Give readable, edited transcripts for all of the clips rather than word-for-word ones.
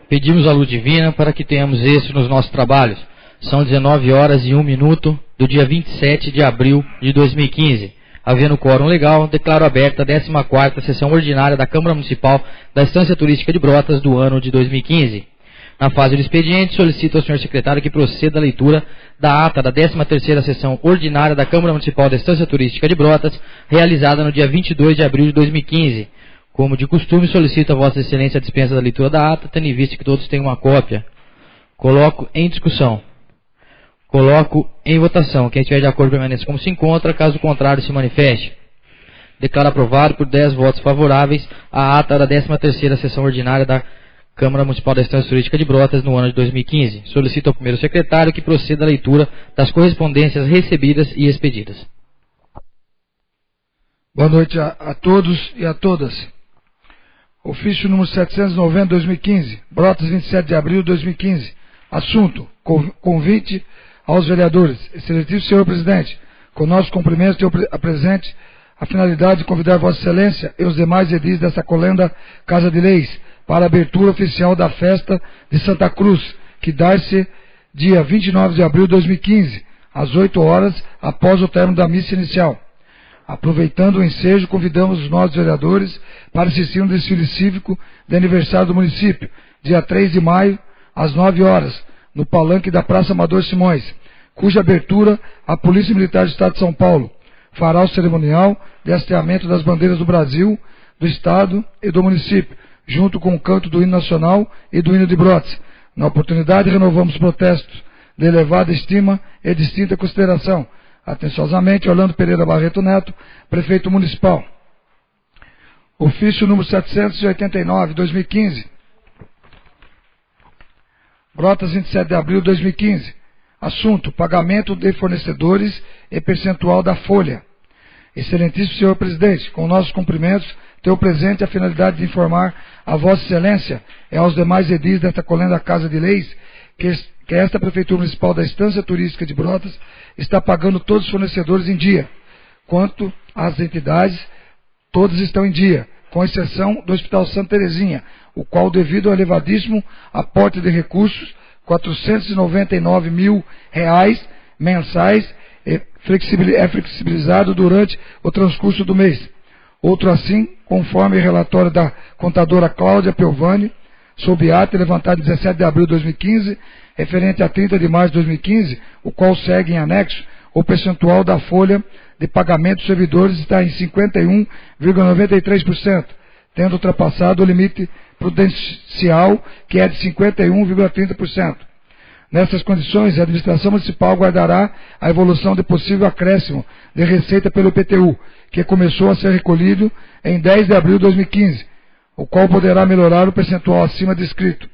Pedimos a luz divina para que tenhamos êxito nos nossos trabalhos. São 19 horas e 1 minuto do dia 27 de abril de 2015. Havendo quórum legal, declaro aberta a 14ª sessão ordinária da Câmara Municipal da Estância Turística de Brotas do ano de 2015. Na fase do expediente, solicito ao senhor secretário que proceda a leitura da ata da 13ª sessão ordinária da Câmara Municipal da Estância Turística de Brotas, realizada no dia 22 de abril de 2015. Como de costume, solicito a Vossa Excelência a dispensa da leitura da ata, tendo em vista que todos têm uma cópia. Coloco em discussão. Coloco em votação. Quem estiver de acordo permaneça como se encontra, caso contrário se manifeste. Declaro aprovado por 10 votos favoráveis a ata da 13ª sessão ordinária da Câmara Municipal da Estância Turística de Brotas no ano de 2015. Solicito ao primeiro secretário que proceda a leitura das correspondências recebidas e expedidas. Boa noite a todos e a todas. Ofício número 790/2015, Brotas, 27 de abril de 2015. Assunto: convite aos vereadores. Excelentíssimo senhor presidente, com nossos cumprimentos, tenho apresente a finalidade de convidar Vossa Excelência e os demais edis dessa colenda Casa de Leis para a abertura oficial da festa de Santa Cruz, que dá-se dia 29 de abril de 2015, às 8 horas, após o término da missa inicial. Aproveitando o ensejo, convidamos os nossos vereadores para assistir um desfile cívico de aniversário do município, dia 3 de maio, às 9 horas, no palanque da Praça Amador Simões, cuja abertura a Polícia Militar do Estado de São Paulo fará o cerimonial de hasteamento das bandeiras do Brasil, do Estado e do município, junto com o canto do hino nacional e do hino de Brotas. Na oportunidade, renovamos protestos de elevada estima e distinta consideração. Atenciosamente, Orlando Pereira Barreto Neto, Prefeito Municipal. Ofício número 789/2015. Brotas, 27 de abril de 2015. Assunto: pagamento de fornecedores e percentual da folha. Excelentíssimo senhor presidente, com nossos cumprimentos, tenho presente a finalidade de informar a Vossa Excelência e aos demais edis desta colenda Casa de Leis que esta Prefeitura Municipal da Estância Turística de Brotas está pagando todos os fornecedores em dia. Quanto às entidades, todas estão em dia, com exceção do Hospital Santa Terezinha, o qual, devido ao elevadíssimo aporte de recursos, R$499 mil mensais, é flexibilizado durante o transcurso do mês. Outro assim, conforme relatório da contadora Cláudia Piovani, sob ata levantado em 17 de abril de 2015, referente a 30 de março de 2015, o qual segue em anexo, o percentual da folha de pagamento dos servidores está em 51,93%, tendo ultrapassado o limite prudencial, que é de 51,30%. Nessas condições, a administração municipal aguardará a evolução de possível acréscimo de receita pelo IPTU, que começou a ser recolhido em 10 de abril de 2015, o qual poderá melhorar o percentual acima descrito.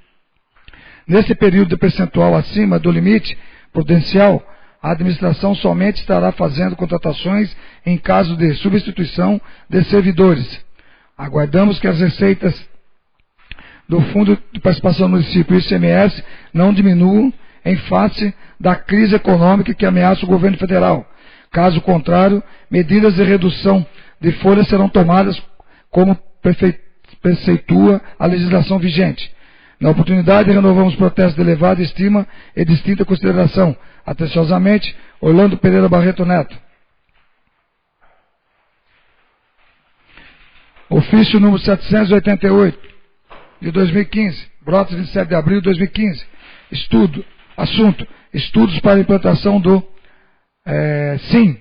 Nesse período de percentual acima do limite prudencial, a administração somente estará fazendo contratações em caso de substituição de servidores. Aguardamos que as receitas do Fundo de Participação do Município, ICMS, não diminuam em face da crise econômica que ameaça o governo federal. Caso contrário, medidas de redução de folha serão tomadas como preceitua a legislação vigente. Na oportunidade, renovamos protestos de elevada estima e distinta consideração. Atenciosamente, Orlando Pereira Barreto Neto. Ofício número 788 de 2015, Brotas, 27 de abril de 2015. Assunto: estudos para a implantação do SIM.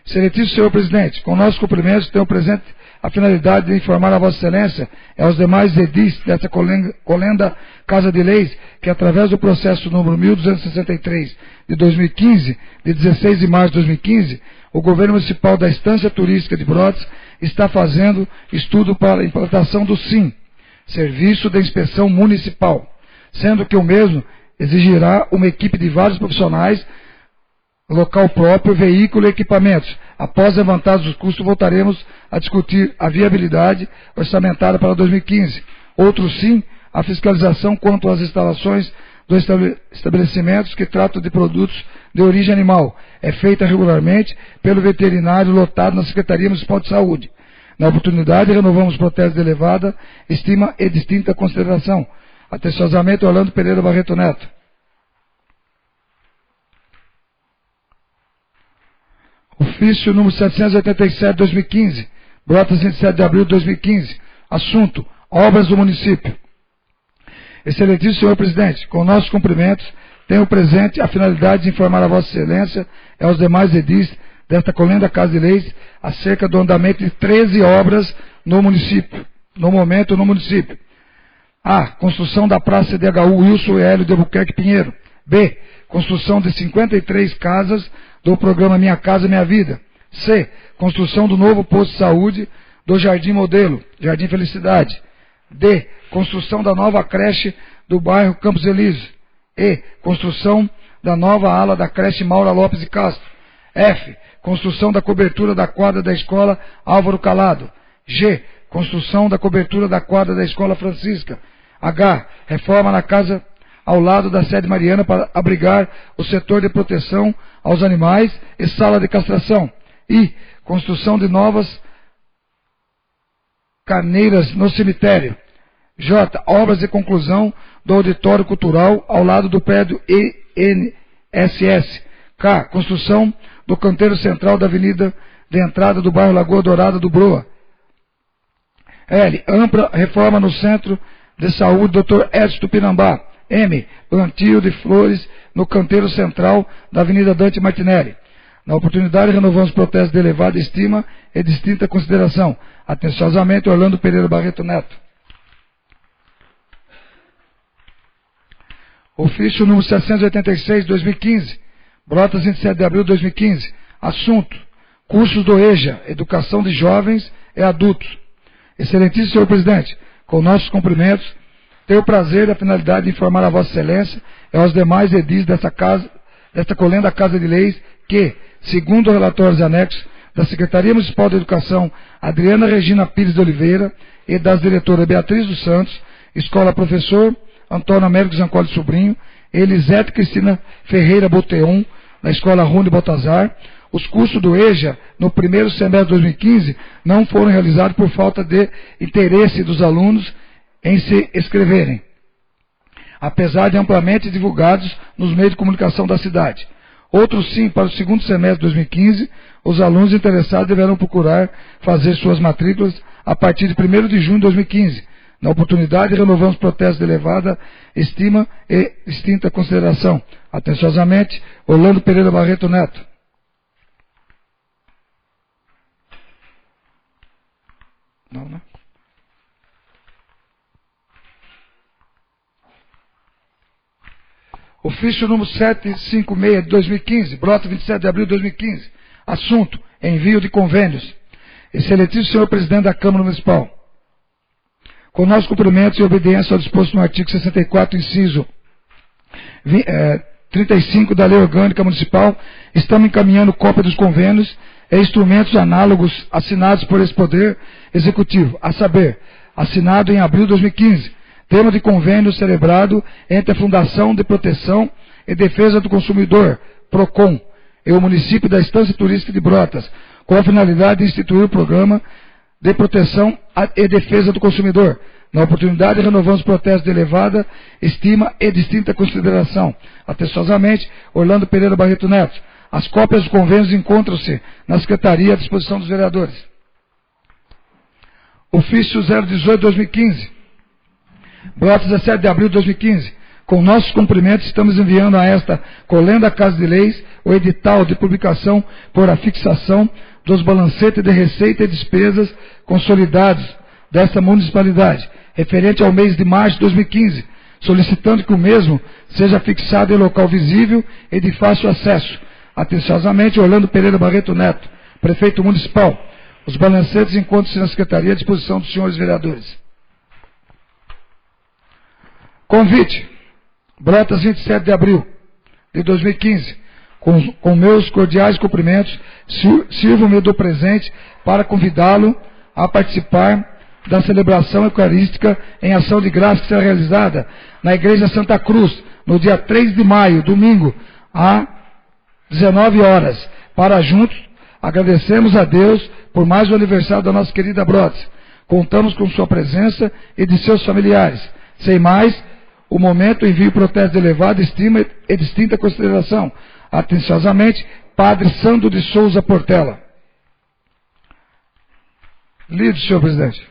Excelentíssimo senhor presidente, com nossos cumprimentos, tenho presente a finalidade de informar a Vossa Excelência e aos demais edis dessa colenda Casa de Leis que, através do processo número 1263 de 2015, de 16 de março de 2015, o Governo Municipal da Estância Turística de Brotas está fazendo estudo para a implantação do SIM, Serviço de Inspeção Municipal, sendo que o mesmo exigirá uma equipe de vários profissionais, local próprio, veículo e equipamentos. Após levantados os custos, voltaremos a discutir a viabilidade orçamentária para 2015. Outro sim, a fiscalização quanto às instalações dos estabelecimentos que tratam de produtos de origem animal. É feita regularmente pelo veterinário lotado na Secretaria Municipal de Saúde. Na oportunidade, renovamos protestos de elevada estima e distinta consideração. Atenciosamente, Orlando Pereira Barreto Neto. Ofício número 787/2015, Brotas 27 de abril de 2015. Assunto: obras do município. Excelentíssimo senhor presidente, com nossos cumprimentos, tenho presente a finalidade de informar a Vossa Excelência e aos demais edis desta colenda Casa de Leis acerca do andamento de 13 obras no município, no momento no município. A. Construção da Praça CDHU Wilson Hélio de Albuquerque Pinheiro. B. Construção de 53 casas do programa Minha Casa Minha Vida. C. Construção do novo posto de saúde do Jardim Modelo, Jardim Felicidade. D. Construção da nova creche do bairro Campos Elíseos. E. Construção da nova ala da creche Maura Lopes de Castro. F. Construção da cobertura da quadra da escola Álvaro Calado. G. Construção da cobertura da quadra da escola Francisca. H. Reforma na casa ao lado da sede Mariana para abrigar o setor de proteção aos animais e sala de castração. I. Construção de novas carneiras no cemitério. J. Obras de conclusão do auditório cultural ao lado do prédio INSS. K. Construção do canteiro central da avenida de entrada do bairro Lagoa Dourada do Broa. L. Ampla reforma no centro de saúde Dr. Edson Tupinambá. M. Plantio de flores no canteiro central da avenida Dante Martinelli. Na oportunidade, renovamos protestos de elevada estima e distinta consideração. Atenciosamente, Orlando Pereira Barreto Neto. Ofício número 786/2015, Brotas 27 de abril de 2015. Assunto: cursos do EJA, Educação de Jovens e Adultos. Excelentíssimo senhor presidente, com nossos cumprimentos, tenho o prazer e a finalidade de informar a Vossa Excelência e aos demais edis desta colenda Casa de Leis que, segundo relatórios anexos da Secretaria Municipal de Educação Adriana Regina Pires de Oliveira e das diretoras Beatriz dos Santos, Escola Professor Antônio Américo Zancoli Sobrinho, Elisete Cristina Ferreira Boteon, na Escola Rune Baltazar, os cursos do EJA no primeiro semestre de 2015 não foram realizados por falta de interesse dos alunos em se inscreverem, apesar de amplamente divulgados nos meios de comunicação da cidade. Outros sim, para o segundo semestre de 2015, os alunos interessados deverão procurar fazer suas matrículas a partir de 1º de junho de 2015. Na oportunidade, renovamos protestos de elevada estima e distinta consideração. Atenciosamente, Orlando Pereira Barreto Neto. Não, né? Ofício número 756 de 2015, Brota 27 de abril de 2015. Assunto: envio de convênios. Excelentíssimo senhor presidente da Câmara Municipal, com nossos cumprimentos e obediência ao disposto no artigo 64, inciso 35 da Lei Orgânica Municipal, estamos encaminhando cópia dos convênios e instrumentos análogos assinados por esse Poder Executivo, a saber, assinado em abril de 2015, tema de convênio celebrado entre a Fundação de Proteção e Defesa do Consumidor, PROCON, e o município da Estância Turística de Brotas, com a finalidade de instituir o programa de proteção e defesa do consumidor. Na oportunidade, renovamos protestos de elevada estima e distinta consideração. Atenciosamente, Orlando Pereira Barreto Neto. As cópias dos convênios encontram-se na Secretaria à disposição dos vereadores. Ofício 018/2015, Brotas 17 de abril de 2015. Com nossos cumprimentos, estamos enviando a esta colenda Casa de Leis o edital de publicação por afixação dos balancetes de receita e despesas consolidados desta municipalidade, referente ao mês de março de 2015, solicitando que o mesmo seja fixado em local visível e de fácil acesso. Atenciosamente, Orlando Pereira Barreto Neto, prefeito municipal. Os balancetes encontram-se na Secretaria à disposição dos senhores vereadores. Convite. Brotas 27 de abril de 2015. Com meus cordiais cumprimentos, sirvo-me do presente para convidá-lo a participar da celebração eucarística em ação de graça que será realizada na Igreja Santa Cruz, no dia 3 de maio, domingo, às 19 horas. Para juntos, agradecemos a Deus por mais um aniversário da nossa querida Brotas. Contamos com sua presença e de seus familiares. Sem mais, o momento, envio protesto de elevada estima e distinta consideração. Atenciosamente, Padre Sandro de Souza Portela. Lido, senhor presidente.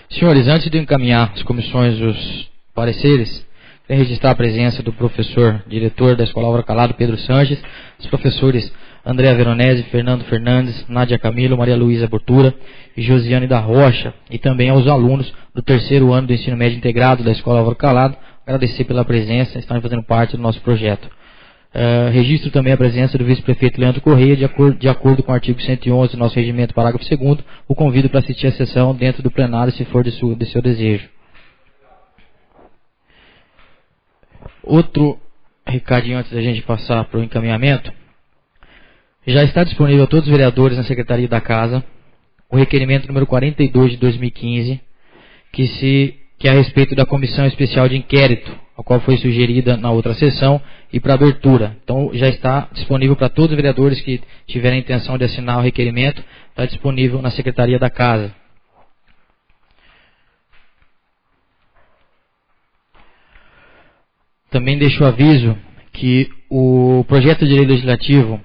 Senhores, antes de encaminhar as comissões os pareceres, quero registrar a presença do professor diretor da Escola Álvaro Calado, Pedro Sanches, os professores Andréa Veronese, Fernando Fernandes, Nádia Camilo, Maria Luísa Bortura e Josiane da Rocha, e também aos alunos do terceiro ano do ensino médio integrado da Escola Álvaro Calado, agradecer pela presença, estarem fazendo parte do nosso projeto. Registro também a presença do vice-prefeito Leandro Correia, de acordo com o artigo 111 do nosso regimento, parágrafo 2º, o convido para assistir a sessão dentro do plenário, se for de seu desejo. Outro recadinho antes da gente passar para o encaminhamento. Já está disponível a todos os vereadores na Secretaria da Casa o requerimento número 42 de 2015, que é a respeito da Comissão Especial de Inquérito, a qual foi sugerida na outra sessão, e para abertura. Então, já está disponível para todos os vereadores que tiverem a intenção de assinar o requerimento, está disponível na Secretaria da Casa. Também deixo o aviso que o projeto de lei legislativo,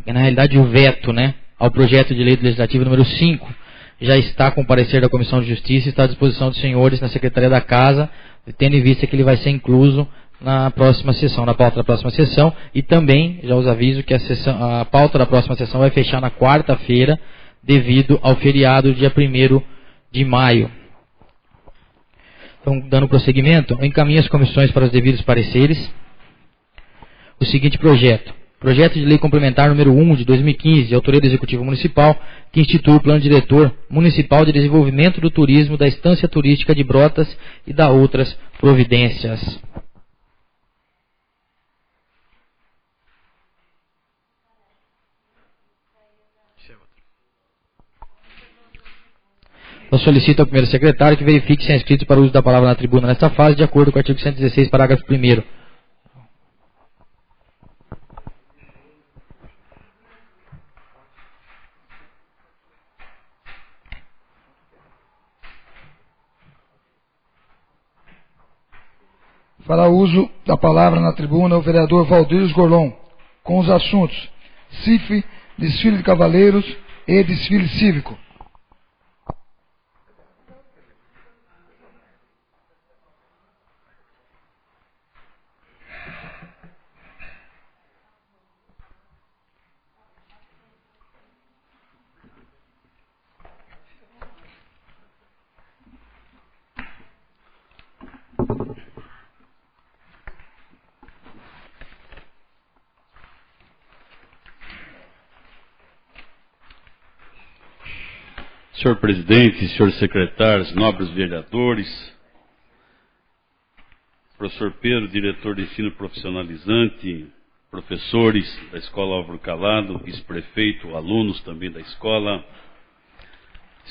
na realidade o veto, ao projeto de lei legislativo número 5, já está com o parecer da Comissão de Justiça e está à disposição dos senhores na Secretaria da Casa, tendo em vista que ele vai ser incluso na próxima sessão, na pauta da próxima sessão, e também já os aviso que a pauta da próxima sessão vai fechar na quarta-feira, devido ao feriado dia 1º de maio. Então, dando prosseguimento, eu encaminho as comissões para os devidos pareceres. O seguinte projeto. Projeto de Lei Complementar número 1 de 2015, de autoria do Executivo Municipal, que institui o Plano Diretor Municipal de Desenvolvimento do Turismo da Estância Turística de Brotas e da outras providências. Eu solicito ao primeiro secretário que verifique se é inscrito para o uso da palavra na tribuna nesta fase, de acordo com o artigo 116, parágrafo 1º. Fará uso da palavra na tribuna o vereador Valdir Gorlon, com os assuntos CIF, desfile de cavaleiros e desfile cívico. Senhor presidente, senhores secretários, nobres vereadores, professor Pedro, diretor de ensino profissionalizante, professores da Escola Álvaro Calado, vice-prefeito, alunos também da escola,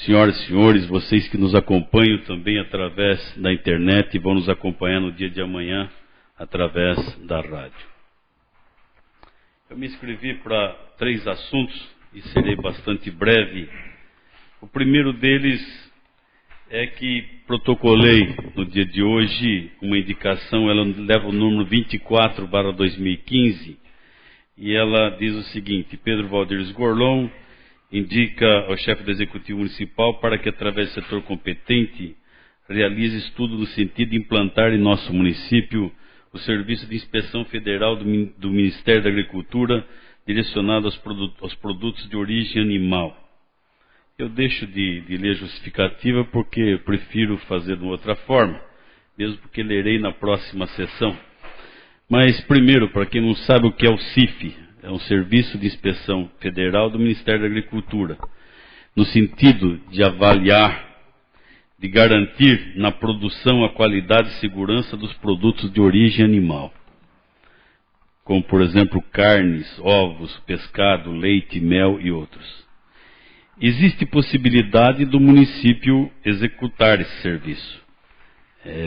senhoras e senhores, vocês que nos acompanham também através da internet e vão nos acompanhar no dia de amanhã através da rádio. Eu me inscrevi para 3 assuntos e serei bastante breve. O primeiro deles é que protocolei no dia de hoje uma indicação, ela leva o número 24/2015, e ela diz o seguinte: Pedro Valdir Gorlon indica ao chefe do Executivo Municipal para que, através do setor competente, realize estudo no sentido de implantar em nosso município o Serviço de Inspeção Federal do Ministério da Agricultura, direcionado aos produtos de origem animal. Eu deixo de ler justificativa porque eu prefiro fazer de outra forma, mesmo porque lerei na próxima sessão. Mas, primeiro, para quem não sabe o que é o CIF, é um Serviço de Inspeção Federal do Ministério da Agricultura, no sentido de avaliar, de garantir na produção a qualidade e segurança dos produtos de origem animal, como, por exemplo, carnes, ovos, pescado, leite, mel e outros. Existe possibilidade do município executar esse serviço,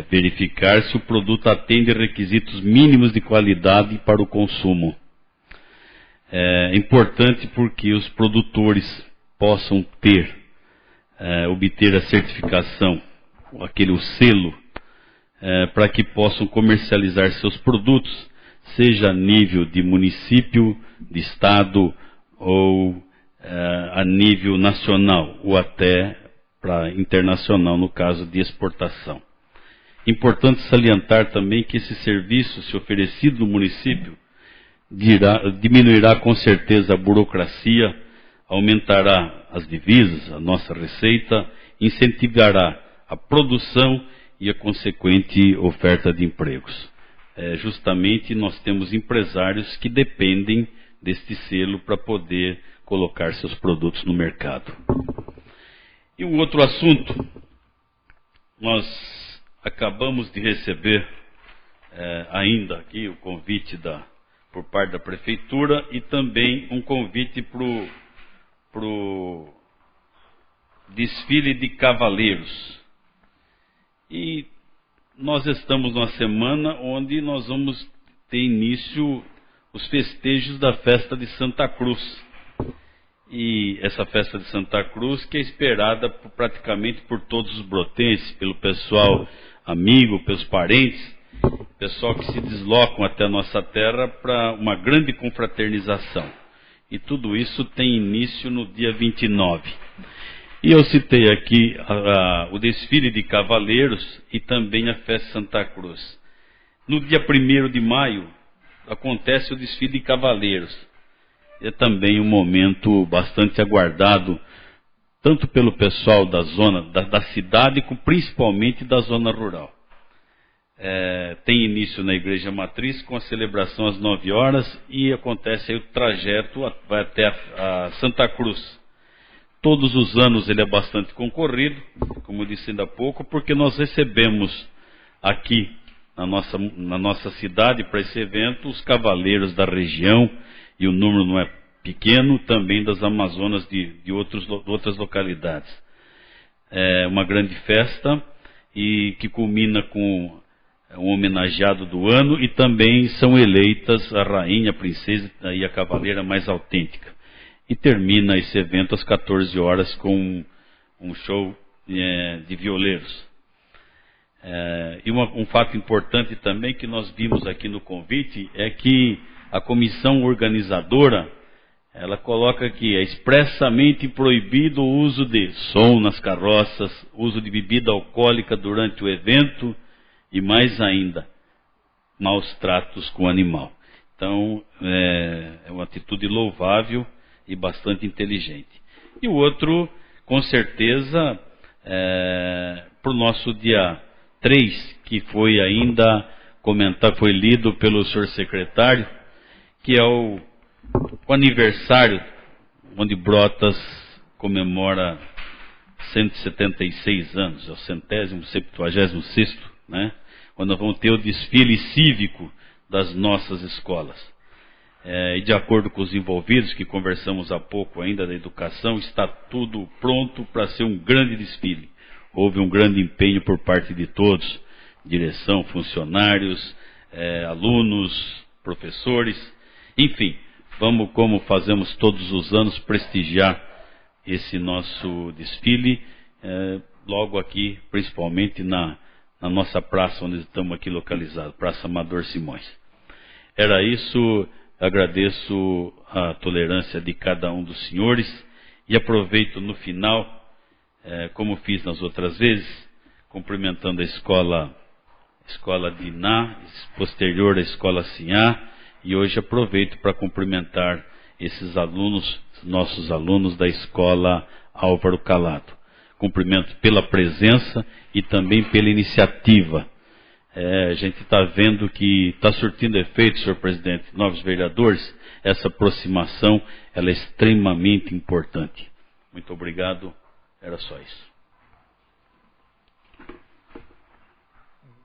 verificar se o produto atende requisitos mínimos de qualidade para o consumo. É importante porque os produtores possam obter a certificação, o selo para que possam comercializar seus produtos, seja a nível de município, de estado ou a nível nacional, ou até para internacional, no caso de exportação. Importante salientar também que esse serviço, se oferecido no município, diminuirá com certeza a burocracia, aumentará as divisas, a nossa receita, incentivará a produção e a consequente oferta de empregos. Justamente nós temos empresários que dependem deste selo para poder colocar seus produtos no mercado. E um outro assunto, nós acabamos de receber ainda aqui o convite por parte da Prefeitura e também um convite para o desfile de cavaleiros. E nós estamos numa semana onde nós vamos ter início os festejos da festa de Santa Cruz. E essa festa de Santa Cruz que é esperada praticamente por todos os brotenses, pelo pessoal amigo, pelos parentes, pessoal que se deslocam até a nossa terra para uma grande confraternização. E tudo isso tem início no dia 29. E eu citei aqui o desfile de cavaleiros e também a festa de Santa Cruz. No dia 1º de maio acontece o desfile de cavaleiros. É também um momento bastante aguardado, tanto pelo pessoal da zona, da cidade, como principalmente da zona rural. Tem início na Igreja Matriz com a celebração às 9 horas e acontece aí o trajeto, vai até a Santa Cruz. Todos os anos ele é bastante concorrido, como eu disse ainda há pouco, porque nós recebemos aqui na nossa cidade, para esse evento, os cavaleiros da região, e o número não é pequeno, também das Amazonas de outras localidades. É uma grande festa e que culmina com um homenageado do ano e também são eleitas a rainha, a princesa e a cavaleira mais autêntica. E termina esse evento às 14 horas com um show de violeiros. E um fato importante também que nós vimos aqui no convite é que a comissão organizadora, ela coloca que é expressamente proibido o uso de som nas carroças, uso de bebida alcoólica durante o evento e mais ainda, maus tratos com o animal. Então, é uma atitude louvável e bastante inteligente. E o outro, com certeza, para o nosso dia 3, que foi ainda comentado, foi lido pelo senhor secretário, que é o aniversário onde Brotas comemora 176 anos, é o 176º, né? Quando nós vamos ter o desfile cívico das nossas escolas. E de acordo com os envolvidos, que conversamos há pouco ainda da educação, está tudo pronto para ser um grande desfile. Houve um grande empenho por parte de todos, direção, funcionários, alunos, professores, enfim, vamos, como fazemos todos os anos, prestigiar esse nosso desfile, logo aqui, principalmente na nossa praça, onde estamos aqui localizados, Praça Amador Simões. Era isso, agradeço a tolerância de cada um dos senhores e aproveito no final, como fiz nas outras vezes, cumprimentando a escola de Iná, posterior à escola Sinhá, e hoje aproveito para cumprimentar esses alunos, nossos alunos da escola Álvaro Calado. Cumprimento pela presença e também pela iniciativa. A gente está vendo que está surtindo efeito, senhor presidente, novos vereadores, essa aproximação ela é extremamente importante. Muito obrigado, era só isso.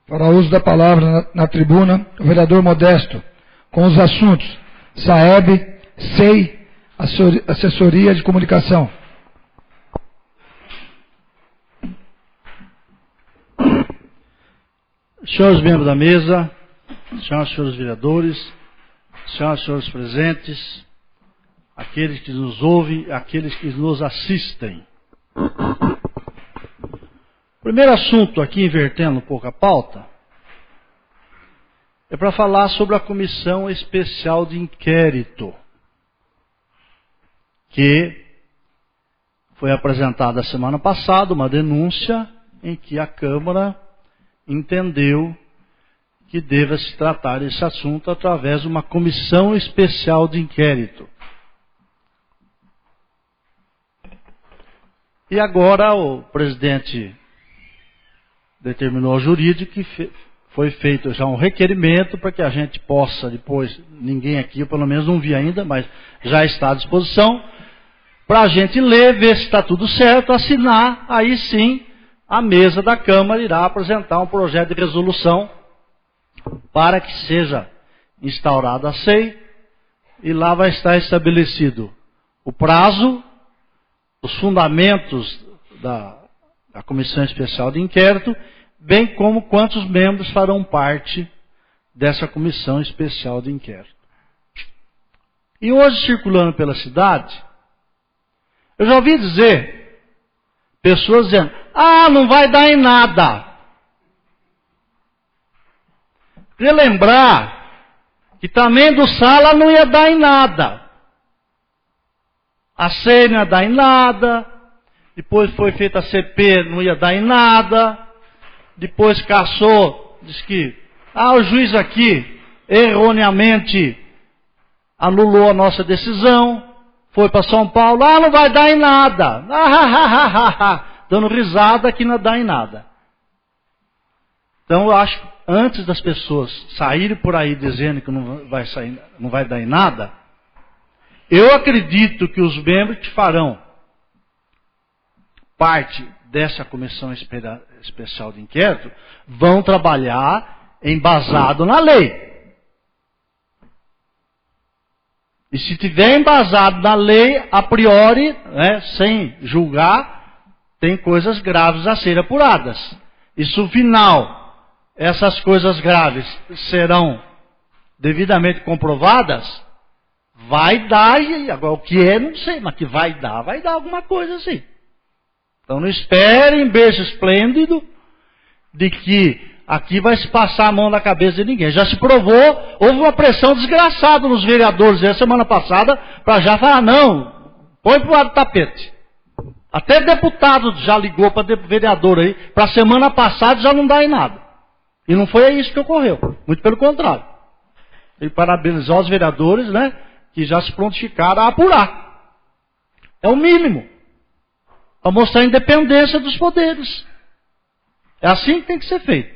Para uso da palavra na tribuna, o vereador Modesto, com os assuntos SAEB, SEI, Assessoria de Comunicação. Senhores membros da mesa, senhoras e senhores vereadores, senhoras e senhores presentes, aqueles que nos ouvem, aqueles que nos assistem. Primeiro assunto aqui, invertendo um pouco a pauta, é para falar sobre a Comissão Especial de Inquérito, que foi apresentada semana passada uma denúncia em que a Câmara entendeu que deva se tratar esse assunto através de uma Comissão Especial de Inquérito. E agora o presidente determinou ao jurídico que foi feito já um requerimento para que a gente possa depois, ninguém aqui, eu pelo menos não vi ainda, mas já está à disposição, para a gente ler, ver se está tudo certo, assinar, aí sim a mesa da Câmara irá apresentar um projeto de resolução para que seja instaurada a SEI, e lá vai estar estabelecido o prazo, os fundamentos da Comissão Especial de Inquérito, bem como quantos membros farão parte dessa Comissão Especial de Inquérito. E hoje, circulando pela cidade, eu já ouvi dizer, pessoas dizendo, não vai dar em nada. Queria lembrar que também do Sala não ia dar em nada. A SEI não ia dar em nada, depois foi feita a CP, não ia dar em nada, depois cassou, disse que, o juiz aqui erroneamente anulou a nossa decisão, foi para São Paulo, não vai dar em nada, dando risada que não dá em nada. Então eu acho que antes das pessoas saírem por aí dizendo que não vai dar em nada, eu acredito que os membros que farão parte dessa Comissão Especial de Inquérito vão trabalhar embasado na lei. E se tiver embasado na lei, a priori, sem julgar, tem coisas graves a serem apuradas. E se no final essas coisas graves serão devidamente comprovadas, vai dar, agora o que é, não sei, mas que vai dar alguma coisa assim. Então não esperem beijo esplêndido de que aqui vai se passar a mão na cabeça de ninguém. Já se provou, houve uma pressão desgraçada nos vereadores a semana passada, para já falar, não, põe para o lado do tapete. Até deputado já ligou para vereador aí, para a semana passada já não dá em nada. E não foi isso que ocorreu, muito pelo contrário. E parabenizar os vereadores, que já se prontificaram a apurar. É o mínimo. Para mostrar a independência dos poderes. É assim que tem que ser feito.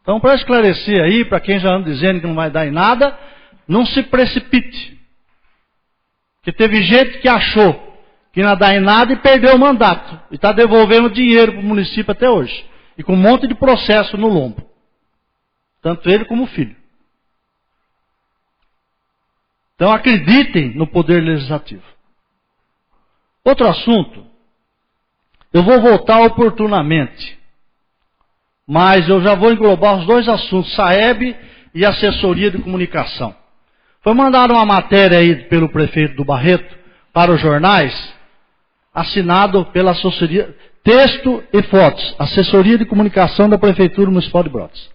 Então, para esclarecer aí, para quem já anda dizendo que não vai dar em nada, não se precipite. Porque teve gente que achou que não ia dar em nada e perdeu o mandato. E está devolvendo dinheiro para o município até hoje. E com um monte de processo no lombo. Tanto ele como o filho. Então acreditem no poder legislativo. Outro assunto, eu vou voltar oportunamente, mas eu já vou englobar os dois assuntos, SAEB e assessoria de comunicação. Foi mandada uma matéria aí pelo prefeito do Barreto para os jornais, assinado pela assessoria, texto e fotos, assessoria de comunicação da Prefeitura Municipal de Brotas.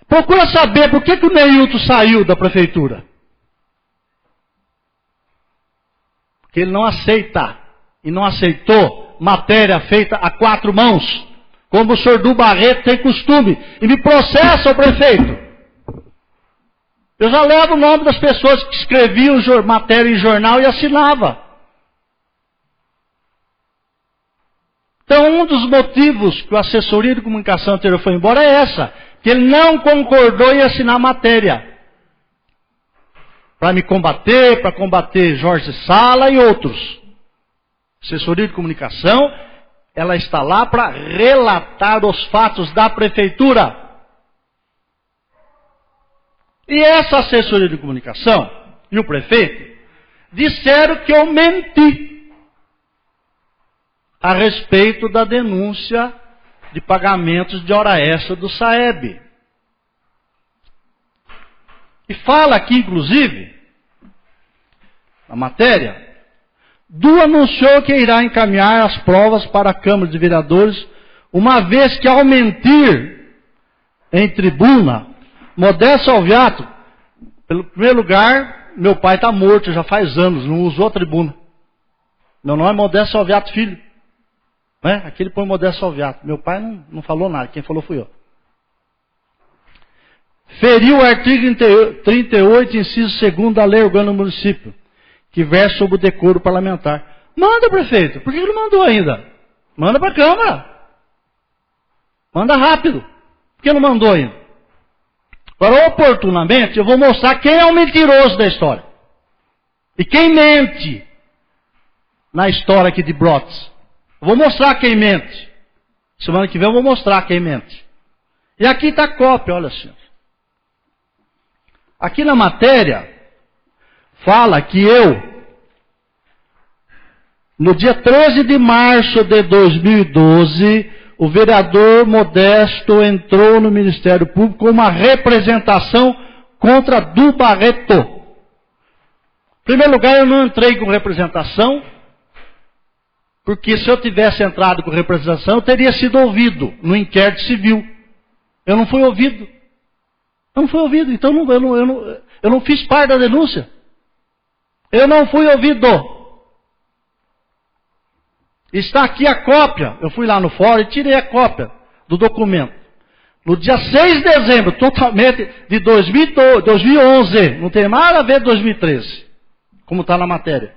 Procura saber por que o Neilton saiu da prefeitura. Porque ele não aceita, e não aceitou, matéria feita a 4 mãos, como o senhor do Barreto tem costume, e me processa o prefeito. Eu já levo o nome das pessoas que escreviam matéria em jornal e assinava. Então, um dos motivos que a assessoria de comunicação anterior foi embora é essa, que ele não concordou em assinar matéria. Para me combater, para combater Jorge Sala e outros. Assessoria de comunicação, ela está lá para relatar os fatos da prefeitura. E essa assessoria de comunicação e o prefeito disseram que eu menti a respeito da denúncia de pagamentos de hora extra do SAEB. E fala aqui, inclusive, na matéria, Du anunciou que irá encaminhar as provas para a Câmara de Vereadores, uma vez que ao mentir, em tribuna, Modesto Salviato, pelo primeiro lugar, meu pai está morto já faz anos, não usou a tribuna. Meu nome é Modesto Salviato Filho. Né? Aqui ele põe Modesto Salviato. Meu pai não falou nada, quem falou fui eu. Feriu o artigo 38, inciso 2º da Lei Orgânica do Município, que versa sobre o decoro parlamentar. Manda, prefeito. Por que não mandou ainda? Manda para a Câmara. Manda rápido. Por que não mandou ainda? Agora, oportunamente, eu vou mostrar quem é o mentiroso da história. E quem mente na história aqui de Brotas. Eu vou mostrar quem mente. Semana que vem eu vou mostrar quem mente. E aqui está a cópia, olha, senhor. Aqui na matéria, fala que no dia 13 de março de 2012, o vereador Modesto entrou no Ministério Público com uma representação contra Du Barreto. Em primeiro lugar, eu não entrei com representação, porque se eu tivesse entrado com representação, eu teria sido ouvido no inquérito civil. Eu não fui ouvido. Eu não fui ouvido, então eu não fiz parte da denúncia. Eu não fui ouvido. Está aqui a cópia. Eu fui lá no fórum e tirei a cópia do documento. No dia 6 de dezembro, totalmente de 2011. Não tem nada a ver com 2013, como está na matéria.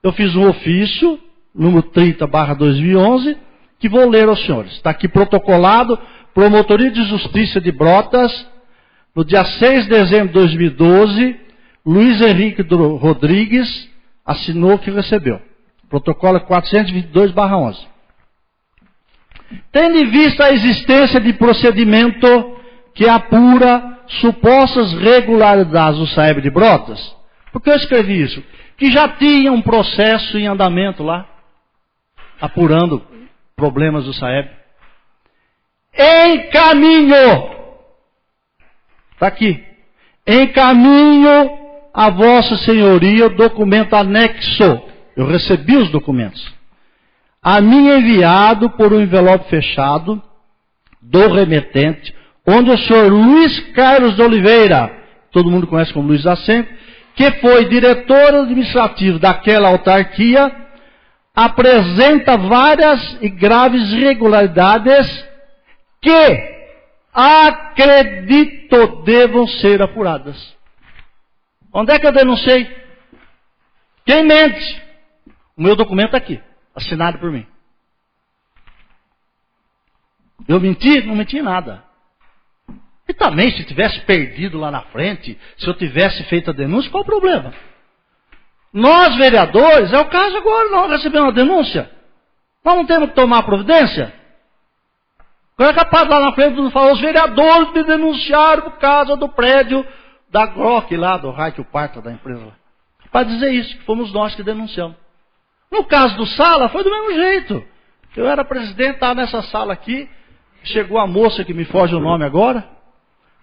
Eu fiz um ofício, número 30/2011, que vou ler aos senhores. Está aqui protocolado, Promotoria de Justiça de Brotas, no dia 6 de dezembro de 2012, Luiz Henrique Rodrigues assinou que recebeu. Protocolo 422/11. Tendo em vista a existência de procedimento que apura supostas regularidades do SAEB de Brotas, por que eu escrevi isso? Que já tinha um processo em andamento lá, apurando problemas do SAEB. Encaminho! Está aqui. Encaminho a Vossa Senhoria o documento anexo. Eu recebi os documentos. A mim enviado por um envelope fechado do remetente, onde o senhor Luiz Carlos de Oliveira, todo mundo conhece como Luiz Assento, que foi diretor administrativo daquela autarquia, apresenta várias e graves irregularidades que acredito devam ser apuradas. Onde é que eu denunciei? Quem mente? O meu documento aqui, assinado por mim. Eu menti? Não menti nada. E também, se tivesse perdido lá na frente, se eu tivesse feito a denúncia, qual o problema? Nós, vereadores, é o caso agora, nós recebemos uma denúncia. Nós não temos que tomar providência? Agora é capaz lá na frente de falar, os vereadores me denunciaram por causa do prédio da Grock lá, do Raik Parta, da empresa lá. Para dizer isso, que fomos nós que denunciamos. No caso do Sala, foi do mesmo jeito. Eu era presidente, estava nessa sala aqui, chegou a moça que me foge o nome agora,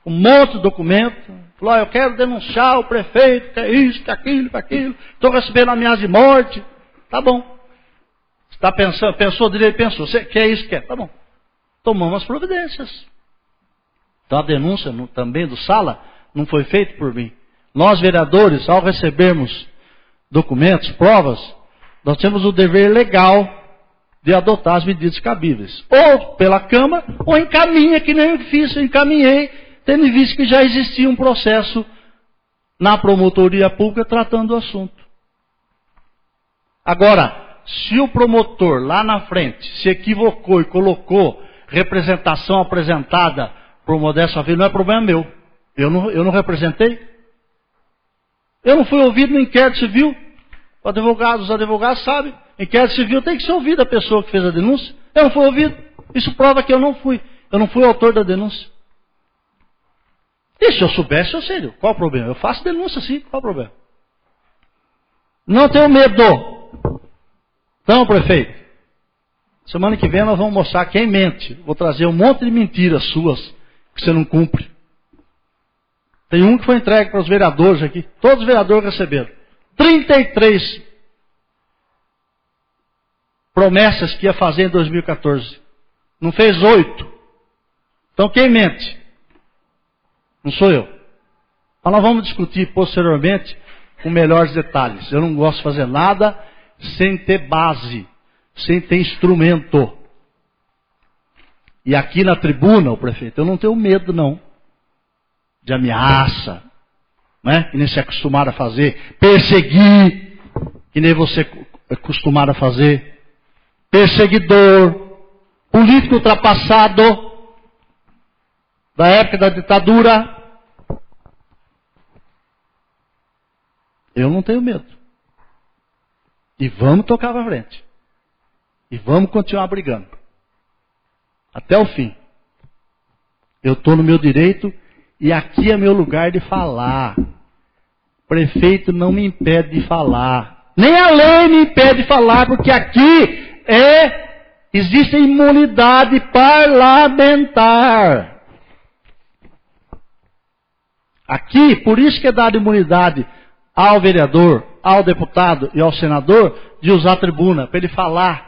um monte de documento, falou, eu quero denunciar o prefeito, que é isso, que é aquilo, que é aquilo, estou recebendo ameaça de morte. Tá bom. Está pensando, pensou direito, pensou, você quer isso, quer, tá bom. Tomamos as providências. Então a denúncia também do Sala não foi feita por mim. Nós, vereadores, ao recebermos documentos, provas, nós temos o dever legal de adotar as medidas cabíveis. Ou pela Câmara, ou encaminha, que nem eu fiz, eu encaminhei, tendo visto que já existia um processo na promotoria pública tratando do assunto. Agora, se o promotor lá na frente se equivocou e colocou representação apresentada por o Modesto Salviato, não é problema meu. Eu não representei. Eu não fui ouvido no inquérito civil. Os advogados sabem. Inquérito civil tem que ser ouvido a pessoa que fez a denúncia. Eu não fui ouvido. Isso prova que eu não fui. Eu não fui autor da denúncia. E se eu soubesse, eu sei. Qual o problema? Eu faço denúncia sim. Qual o problema? Não tenho medo. Então, prefeito, semana que vem nós vamos mostrar quem mente. Vou trazer um monte de mentiras suas que você não cumpre. Tem um que foi entregue para os vereadores aqui. Todos os vereadores receberam. 33 promessas que ia fazer em 2014. Não fez 8. Então quem mente? Não sou eu. Mas nós vamos discutir posteriormente com melhores detalhes. Eu não gosto de fazer nada sem ter base, sem ter instrumento. E aqui na tribuna, o prefeito, eu não tenho medo não de ameaça, né? Que nem se acostumaram a fazer, perseguir, que nem você é acostumado a fazer, perseguidor, político ultrapassado, da época da ditadura. Eu não tenho medo. E vamos tocar para frente. E vamos continuar brigando. Até o fim. Eu estou no meu direito e aqui é meu lugar de falar. O prefeito não me impede de falar. Nem a lei me impede de falar, porque aqui existe imunidade parlamentar. Aqui, por isso que é dada imunidade ao vereador, ao deputado e ao senador de usar a tribuna para ele falar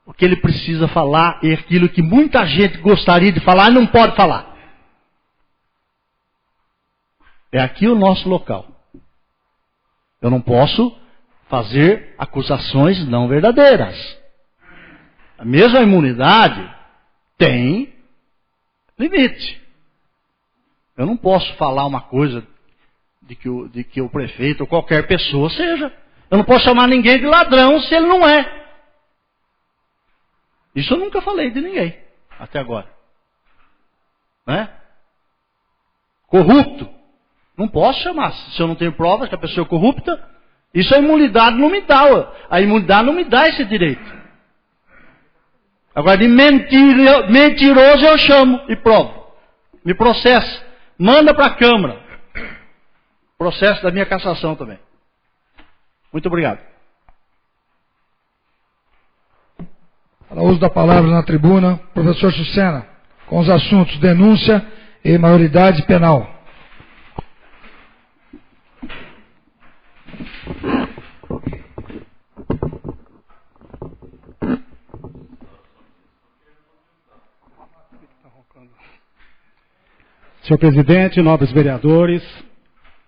o que ele precisa falar e aquilo que muita gente gostaria de falar e não pode falar. É aqui o nosso local. Eu não posso fazer acusações não verdadeiras. A mesma imunidade tem limite. Eu não posso falar uma coisa de que o prefeito ou qualquer pessoa seja. Eu não posso chamar ninguém de ladrão se ele não é. Isso eu nunca falei de ninguém, até agora. Né? Corrupto. Não posso chamar. Se eu não tenho provas que a pessoa é corrupta, isso a imunidade não me dá. A imunidade não me dá esse direito. Agora, de mentiroso eu chamo e provo. Me processa. Manda para a Câmara. Processo da minha cassação também. Muito obrigado. Para o uso da palavra na tribuna, professor Sucena, com os assuntos denúncia e maioridade penal. Senhor presidente, nobres vereadores,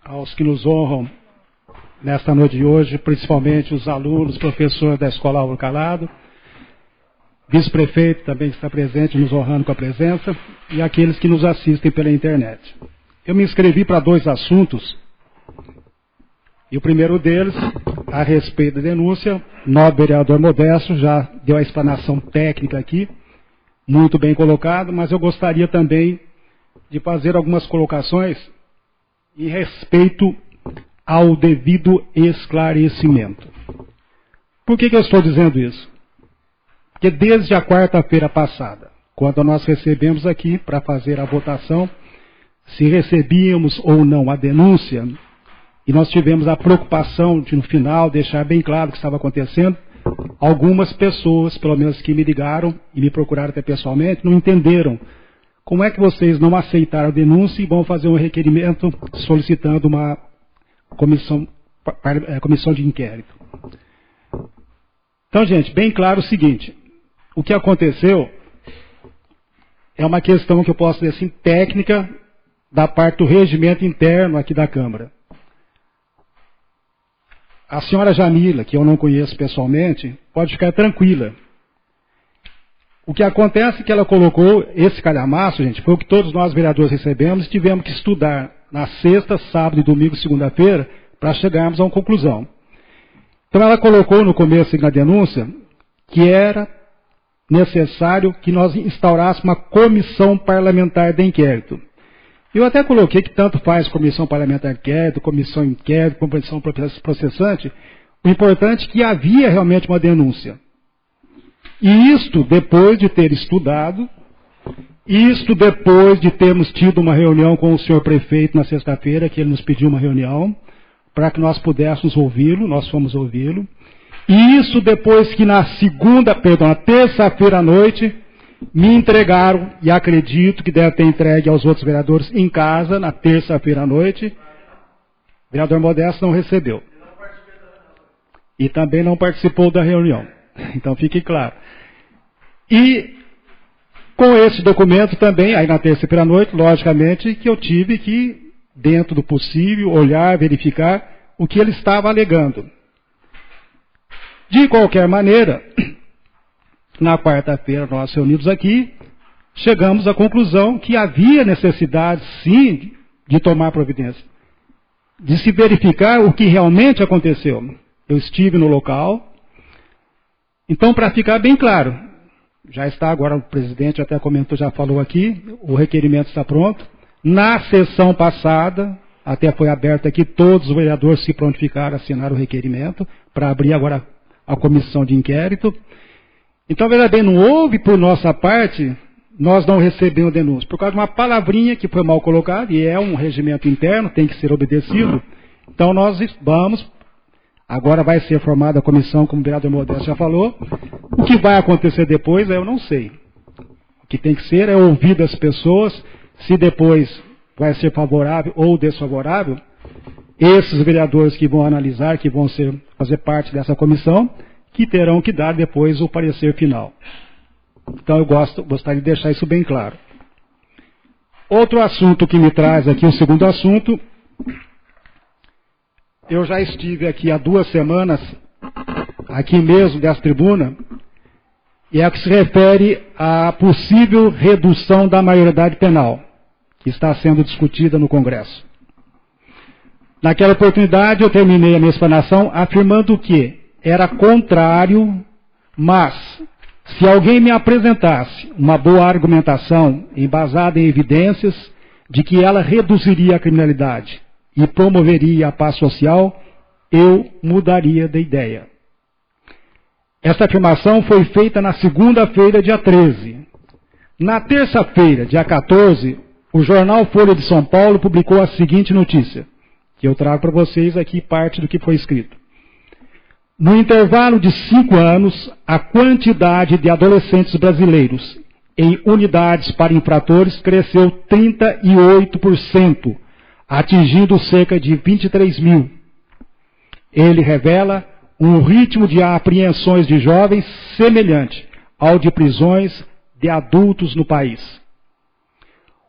aos que nos honram nesta noite de hoje, principalmente os alunos, professores da Escola Álvaro Calado, vice-prefeito também está presente, nos honrando com a presença, e aqueles que nos assistem pela internet. Eu me inscrevi para 2 assuntos, e o primeiro deles, a respeito da denúncia, o nobre vereador Modesto já deu a explanação técnica aqui, muito bem colocado, mas eu gostaria também de fazer algumas colocações em respeito ao devido esclarecimento. Por que eu estou dizendo isso? Porque desde a quarta-feira passada, quando nós recebemos aqui para fazer a votação, se recebíamos ou não a denúncia, e nós tivemos a preocupação de no final deixar bem claro o que estava acontecendo, algumas pessoas, pelo menos que me ligaram e me procuraram até pessoalmente, não entenderam como é que vocês não aceitaram a denúncia e vão fazer um requerimento solicitando uma comissão de inquérito. Então, gente, bem claro o seguinte, o que aconteceu é uma questão que eu posso dizer assim, técnica, da parte do regimento interno aqui da Câmara. A senhora Jamila, que eu não conheço pessoalmente, pode ficar tranquila. O que acontece é que ela colocou esse calhamaço, gente, foi o que todos nós vereadores recebemos e tivemos que estudar na sexta, sábado e domingo, segunda-feira, para chegarmos a uma conclusão. Então ela colocou no começo da denúncia que era necessário que nós instaurássemos uma comissão parlamentar de inquérito. Eu até coloquei que tanto faz comissão parlamentar de inquérito, comissão processante, o importante é que havia realmente uma denúncia. E isto depois de ter estudado, isto depois de termos tido uma reunião com o senhor prefeito na sexta-feira, que ele nos pediu uma reunião, para que nós pudéssemos ouvi-lo, nós fomos ouvi-lo. E isso depois que na terça-feira à noite, me entregaram, e acredito que deve ter entregue aos outros vereadores em casa, na terça-feira à noite, o vereador Modesto não recebeu. E também não participou da reunião. Então fique claro. E Com esse documento também, aí na terça-feira à noite, logicamente, que eu tive que, dentro do possível, olhar, verificar o que ele estava alegando. De qualquer maneira, na quarta-feira nós reunidos aqui, chegamos à conclusão que havia necessidade, sim, de tomar providência, de se verificar o que realmente aconteceu. Eu estive no local. Então, para ficar bem claro, já está agora, o presidente até comentou, já falou aqui, o requerimento está pronto. Na sessão passada, até foi aberto aqui, todos os vereadores se prontificaram a assinar o requerimento, para abrir agora a comissão de inquérito. Então, veja bem, não houve por nossa parte, nós não recebemos denúncia, por causa de uma palavrinha que foi mal colocada, e é um regimento interno, tem que ser obedecido. Então, nós vamos, agora vai ser formada a comissão, como o vereador Modesto já falou. O que vai acontecer depois, eu não sei. O que tem que ser é ouvir das pessoas, se depois vai ser favorável ou desfavorável, esses vereadores que vão analisar, que vão fazer parte dessa comissão, que terão que dar depois o parecer final. Então eu gostaria de deixar isso bem claro. Outro assunto que me traz aqui, o segundo assunto, eu já estive aqui há 2 semanas, aqui mesmo dessa tribuna, e é o que se refere à possível redução da maioridade penal, que está sendo discutida no Congresso. Naquela oportunidade eu terminei a minha explanação afirmando que era contrário, mas se alguém me apresentasse uma boa argumentação embasada em evidências de que ela reduziria a criminalidade e promoveria a paz social, eu mudaria de ideia. Esta afirmação foi feita na segunda-feira, dia 13. Na terça-feira, dia 14, o jornal Folha de São Paulo publicou a seguinte notícia, que eu trago para vocês aqui parte do que foi escrito. No intervalo de 5 anos, a quantidade de adolescentes brasileiros em unidades para infratores cresceu 38%, atingindo cerca de 23 mil. Ele revela um ritmo de apreensões de jovens semelhante ao de prisões de adultos no país.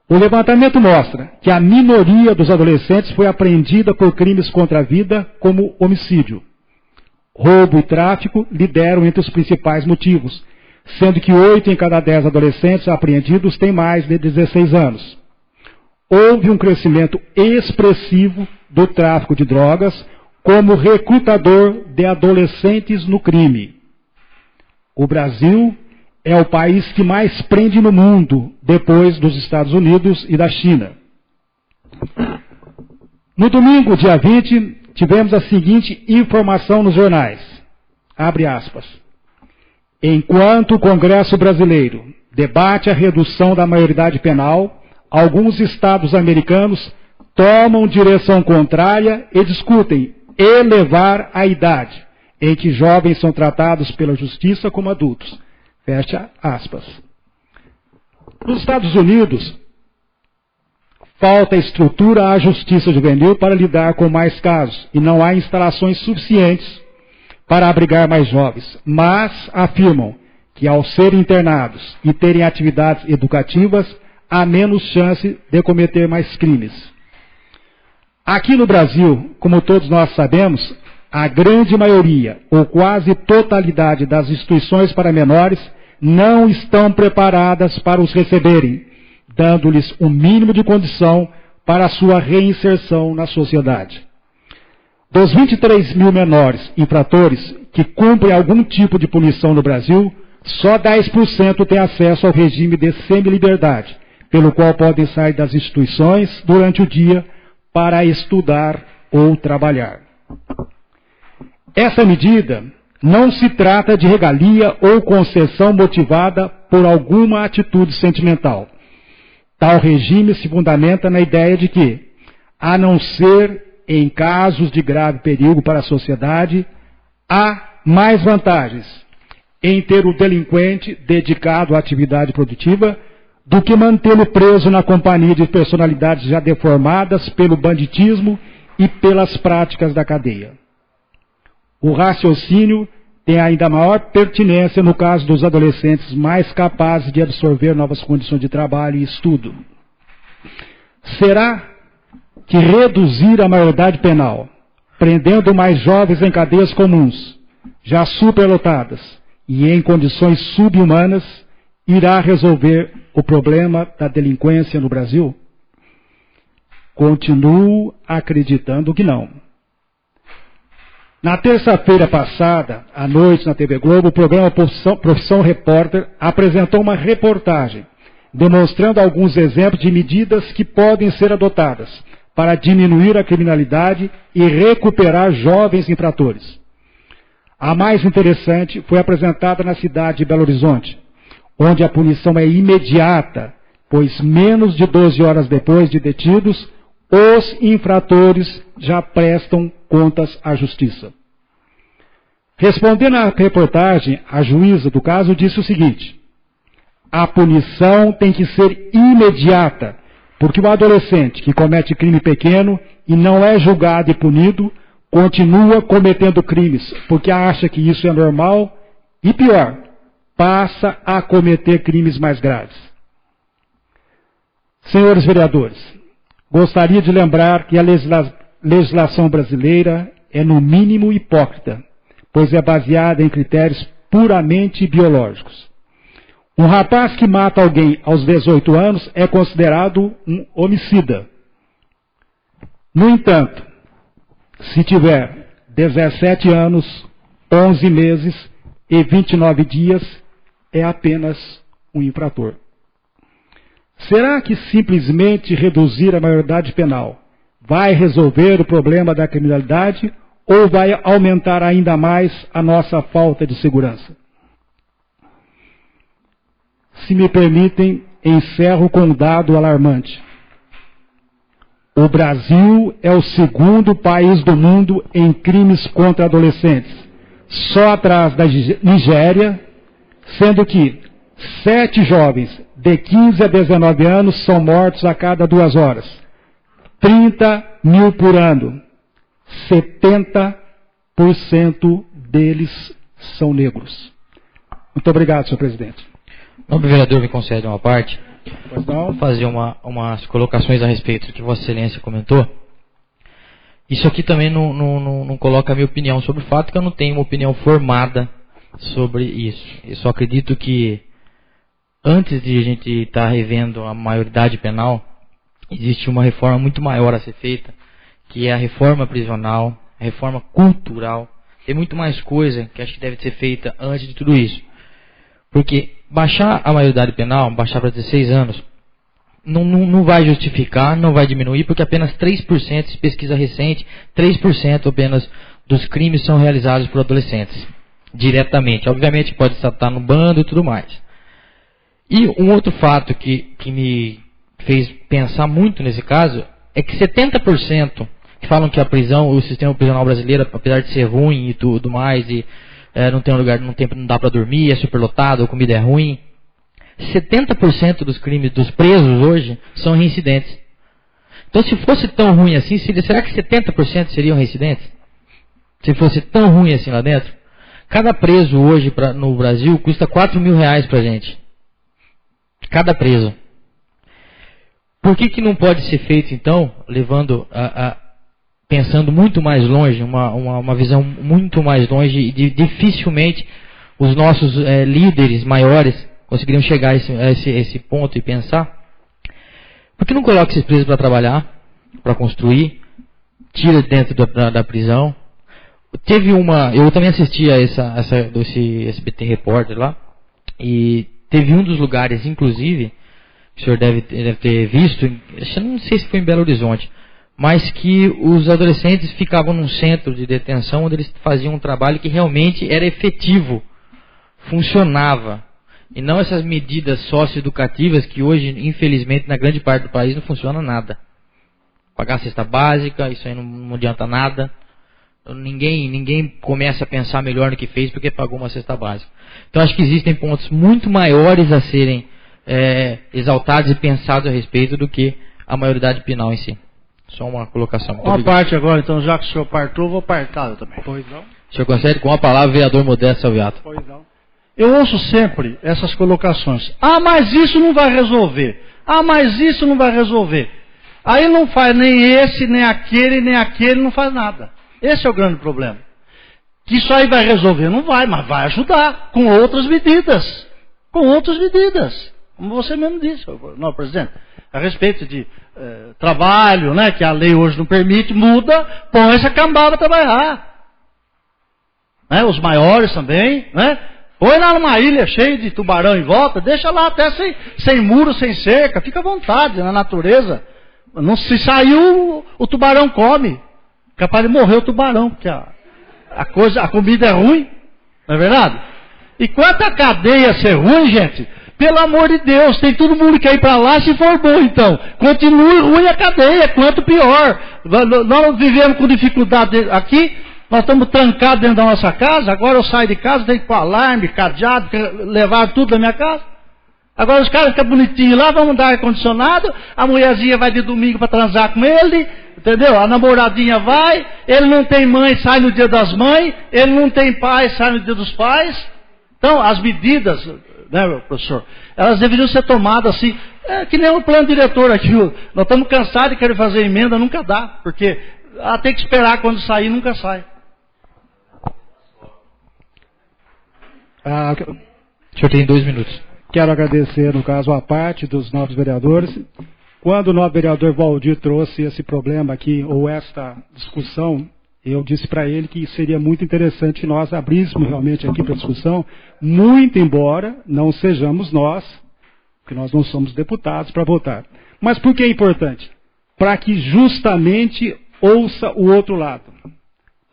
O levantamento mostra que a minoria dos adolescentes foi apreendida por crimes contra a vida, como homicídio. Roubo e tráfico lideram entre os principais motivos, sendo que 8 em cada 10 adolescentes apreendidos têm mais de 16 anos. Houve um crescimento expressivo do tráfico de drogas como recrutador de adolescentes no crime. O Brasil é o país que mais prende no mundo, depois dos Estados Unidos e da China. No domingo, dia 20, tivemos a seguinte informação nos jornais. Abre aspas. Enquanto o Congresso brasileiro debate a redução da maioridade penal, alguns estados americanos tomam direção contrária e discutem elevar a idade em que jovens são tratados pela justiça como adultos. Fecha aspas. Nos Estados Unidos, falta estrutura à justiça juvenil para lidar com mais casos e não há instalações suficientes para abrigar mais jovens, mas afirmam que ao serem internados e terem atividades educativas, há menos chance de cometer mais crimes. Aqui no Brasil, como todos nós sabemos, a grande maioria ou quase totalidade das instituições para menores não estão preparadas para os receberem, dando-lhes o mínimo de condição para a sua reinserção na sociedade. Dos 23 mil menores infratores que cumprem algum tipo de punição no Brasil, só 10% têm acesso ao regime de semiliberdade, pelo qual podem sair das instituições durante o dia para estudar ou trabalhar. Essa medida não se trata de regalia ou concessão motivada por alguma atitude sentimental. Tal regime se fundamenta na ideia de que, a não ser em casos de grave perigo para a sociedade, há mais vantagens em ter o delinquente dedicado à atividade produtiva do que mantê-lo preso na companhia de personalidades já deformadas pelo banditismo e pelas práticas da cadeia. O raciocínio tem ainda maior pertinência no caso dos adolescentes mais capazes de absorver novas condições de trabalho e estudo. Será que reduzir a maioridade penal, prendendo mais jovens em cadeias comuns, já superlotadas e em condições subhumanas, irá resolver o problema da delinquência no Brasil? Continuo acreditando que não. Na terça-feira passada, à noite, na TV Globo, o programa Profissão Repórter apresentou uma reportagem demonstrando alguns exemplos de medidas que podem ser adotadas para diminuir a criminalidade e recuperar jovens infratores. A mais interessante foi apresentada na cidade de Belo Horizonte, onde a punição é imediata, pois menos de 12 horas depois de detidos, os infratores já prestam contas à justiça. Respondendo à reportagem, a juíza do caso disse o seguinte: a punição tem que ser imediata, porque o adolescente que comete crime pequeno e não é julgado e punido, continua cometendo crimes, porque acha que isso é normal e, pior, passa a cometer crimes mais graves. Senhores vereadores, gostaria de lembrar que a legislação brasileira é, no mínimo, hipócrita, pois é baseada em critérios puramente biológicos. Um rapaz que mata alguém aos 18 anos é considerado um homicida. No entanto, se tiver 17 anos, 11 meses e 29 dias, é apenas um infrator. Será que simplesmente reduzir a maioridade penal vai resolver o problema da criminalidade ou vai aumentar ainda mais a nossa falta de segurança? Se me permitem, encerro com um dado alarmante. O Brasil é o segundo país do mundo em crimes contra adolescentes, só atrás da Nigéria, sendo que 7 jovens de 15 a 19 anos são mortos a cada 2 horas. 30 mil por ano. 70% deles são negros. Muito obrigado, senhor presidente. O vereador me concede uma parte. Pois não. Vou fazer umas colocações a respeito do que Vossa Excelência comentou. Isso aqui também não coloca a minha opinião sobre o fato, que eu não tenho uma opinião formada sobre isso. Eu só acredito que antes de a gente estar revendo a maioridade penal, existe uma reforma muito maior a ser feita, que é a reforma prisional, a reforma cultural. Tem muito mais coisa que acho que deve ser feita antes de tudo isso. Porque baixar a maioridade penal, baixar para 16 anos, não vai justificar, não vai diminuir, porque apenas 3%, se pesquisa recente, 3% apenas dos crimes são realizados por adolescentes, diretamente. Obviamente pode estar no bando e tudo mais. E um outro fato que me fez pensar muito nesse caso, é que 70% que falam que a prisão, o sistema prisional brasileiro, apesar de ser ruim e tudo mais, e não tem um lugar, não dá para dormir, é superlotado, a comida é ruim. 70% dos crimes dos presos hoje são reincidentes. Então, se fosse tão ruim assim, será que 70% seriam reincidentes? Se fosse tão ruim assim lá dentro? Cada preso hoje no Brasil custa R$4.000 pra gente. Cada preso. Por que não pode ser feito, então, levando pensando muito mais longe, uma visão muito mais longe, e dificilmente os nossos líderes maiores conseguiriam chegar a esse ponto e pensar? Por que não coloca esses presos para trabalhar, para construir, tira dentro da prisão? Eu também assisti a esse SBT Repórter lá, e teve um dos lugares, inclusive, que o senhor deve ter visto, eu não sei se foi em Belo Horizonte, mas que os adolescentes ficavam num centro de detenção onde eles faziam um trabalho que realmente era efetivo, funcionava. E não essas medidas socioeducativas que hoje, infelizmente, na grande parte do país não funciona nada. Pagar a cesta básica, isso aí não adianta nada. Ninguém começa a pensar melhor no que fez porque pagou uma cesta básica. Então acho que existem pontos muito maiores a serem exaltados e pensados a respeito do que a maioridade penal em si. Só uma colocação. Uma parte agora, então, já que o senhor partou, vou partar eu também. Pois não. O senhor concede? Com a palavra, vereador Modesto Salviato. Pois não. Eu ouço sempre essas colocações. Ah, mas isso não vai resolver. Ah, mas isso não vai resolver. Aí não faz nem esse, nem aquele, não faz nada. Esse é o grande problema. Que isso aí vai resolver? Não vai, mas vai ajudar com outras medidas. Com outras medidas. Como você mesmo disse, não, presidente. A respeito de trabalho, né, que a lei hoje não permite, muda, põe essa cambada a trabalhar. Né, os maiores também, né? Põe lá numa ilha cheia de tubarão em volta, deixa lá até sem muro, sem cerca, fica à vontade na natureza. Não, se saiu, o tubarão come. Capaz de morrer o tubarão, porque a comida é ruim, não é verdade? E quanto a cadeia ser ruim, gente, pelo amor de Deus, tem todo mundo que ir para lá se for bom, então. Continue ruim a cadeia, quanto pior. Nós vivemos com dificuldade aqui, nós estamos trancados dentro da nossa casa, agora eu saio de casa, tenho que pôr alarme, cadeado, levar tudo da minha casa. Agora os caras ficam bonitinhos lá, vão dar ar-condicionado, a mulherzinha vai de domingo para transar com ele, entendeu? A namoradinha vai, ele não tem mãe, sai no dia das mães, ele não tem pai, sai no dia dos pais. Então, as medidas, né, professor, elas deveriam ser tomadas assim, que nem o plano diretor aqui. Nós estamos cansados de querer fazer emenda, nunca dá, porque tem que esperar quando sair, nunca sai. O senhor tem 2 minutos. Quero agradecer, no caso, a parte dos novos vereadores. Quando o novo vereador Valdir trouxe esse problema aqui, ou esta discussão, eu disse para ele que seria muito interessante nós abríssemos realmente aqui para discussão, muito embora não sejamos nós, porque nós não somos deputados para votar. Mas por que é importante? Para que justamente ouça o outro lado.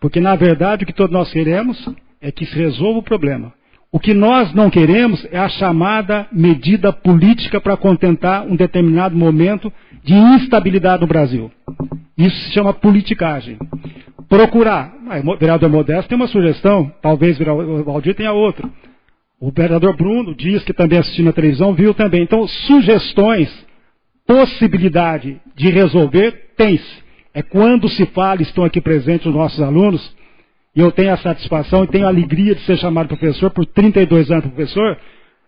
Porque, na verdade, o que todos nós queremos é que se resolva o problema. O que nós não queremos é a chamada medida política para contentar um determinado momento de instabilidade no Brasil. Isso se chama politicagem. Procurar. O vereador Modesto tem uma sugestão, talvez o Valdir tenha outra. O vereador Bruno diz que também assistiu na televisão, viu também. Então, sugestões, possibilidade de resolver, tem-se. É quando se fala, estão aqui presentes os nossos alunos, e eu tenho a satisfação e tenho a alegria de ser chamado professor por 32 anos professor.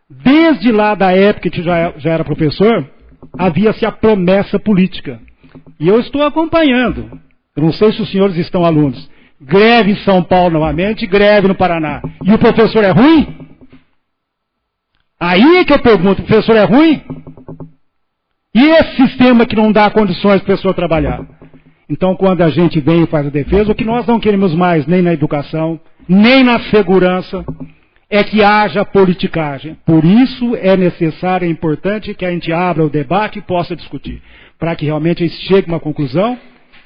Desde lá da época que já era professor, havia-se a promessa política. E eu estou acompanhando. Eu não sei se os senhores estão alunos. Greve em São Paulo novamente, greve no Paraná. E o professor é ruim? Aí é que eu pergunto, o professor é ruim? E esse sistema que não dá condições para o professor trabalhar? Então, quando a gente vem e faz a defesa, o que nós não queremos mais, nem na educação, nem na segurança, é que haja politicagem. Por isso é necessário, é importante que a gente abra o debate e possa discutir, para que realmente a gente chegue a uma conclusão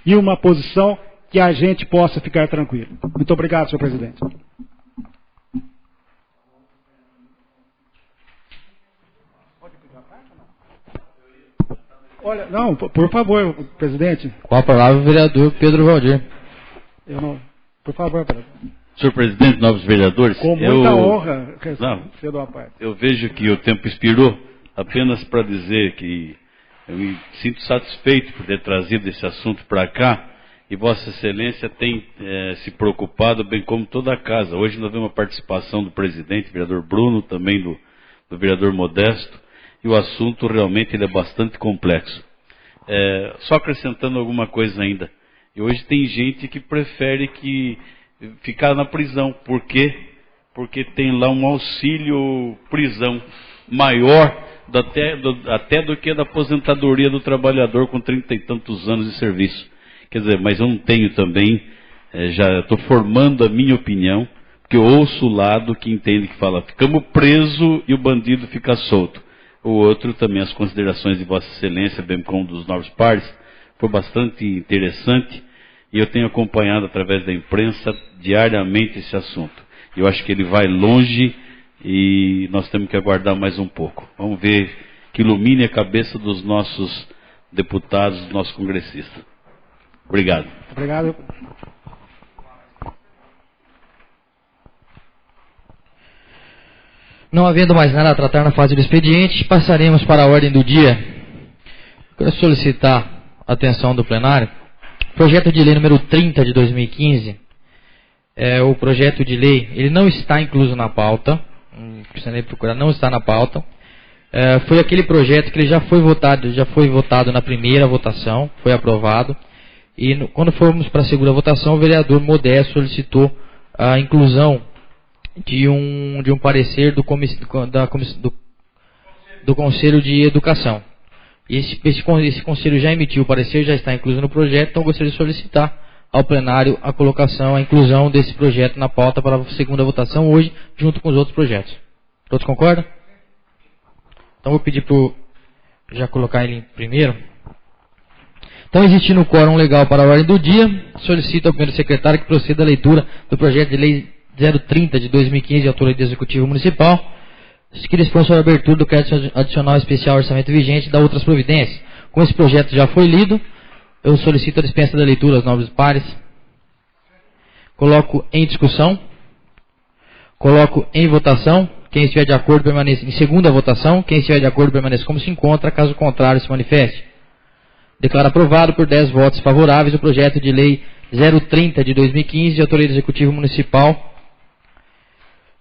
e uma posição que a gente possa ficar tranquilo. Muito obrigado, senhor presidente. Olha, não, por favor, presidente. Com a palavra, o vereador Pedro Valdir. Por favor, vereador. Senhor presidente, novos vereadores. Com muita honra, cedo à parte. Eu vejo que o tempo expirou, apenas para dizer que eu me sinto satisfeito por ter trazido esse assunto para cá, e Vossa Excelência tem se preocupado, bem como toda a casa. Hoje nós vemos a participação do presidente, vereador Bruno, também do vereador Modesto, e o assunto realmente ele é bastante complexo. Só acrescentando alguma coisa ainda. E hoje tem gente que prefere ficar na prisão. Por quê? Porque tem lá um auxílio prisão maior até do que a da aposentadoria do trabalhador com 30 e tantos anos de serviço. Quer dizer, mas eu não tenho também, já estou formando a minha opinião, porque eu ouço o lado que entende que fala, ficamos presos e o bandido fica solto. O outro também, as considerações de Vossa Excelência, bem como dos novos pares, foi bastante interessante e eu tenho acompanhado através da imprensa diariamente esse assunto. Eu acho que ele vai longe e nós temos que aguardar mais um pouco. Vamos ver que ilumine a cabeça dos nossos deputados, dos nossos congressistas. Obrigado. Obrigado. Não havendo mais nada a tratar na fase do expediente, passaremos para a ordem do dia. Quero solicitar a atenção do plenário. Projeto de lei número 30 de 2015, o projeto de lei, ele não está incluso na pauta, precisa nem procurar, não está na pauta. Foi aquele projeto que ele já foi votado na primeira votação, foi aprovado, e quando fomos para a segunda votação, o vereador Modesto solicitou a inclusão de um parecer do Conselho de Educação. Esse conselho já emitiu o parecer, já está incluso no projeto, então eu gostaria de solicitar ao plenário a inclusão desse projeto na pauta para a segunda votação hoje, junto com os outros projetos. Todos concordam? Então vou pedir para já colocar ele em primeiro. Então, existindo o quórum legal para a ordem do dia, solicito ao primeiro secretário que proceda à leitura do projeto de lei 030 de 2015, de autoria do Executivo Municipal, que dispõe sobre a abertura do crédito adicional especial orçamento vigente e da outras providências. Como esse projeto já foi lido, eu solicito a dispensa da leitura aos nobres pares. Coloco em discussão. Coloco em votação. Quem estiver de acordo permaneça em segunda votação. Quem estiver de acordo permaneça como se encontra. Caso contrário, se manifeste. Declaro aprovado por 10 votos favoráveis o projeto de lei 030 de 2015, de autoria do Executivo Municipal.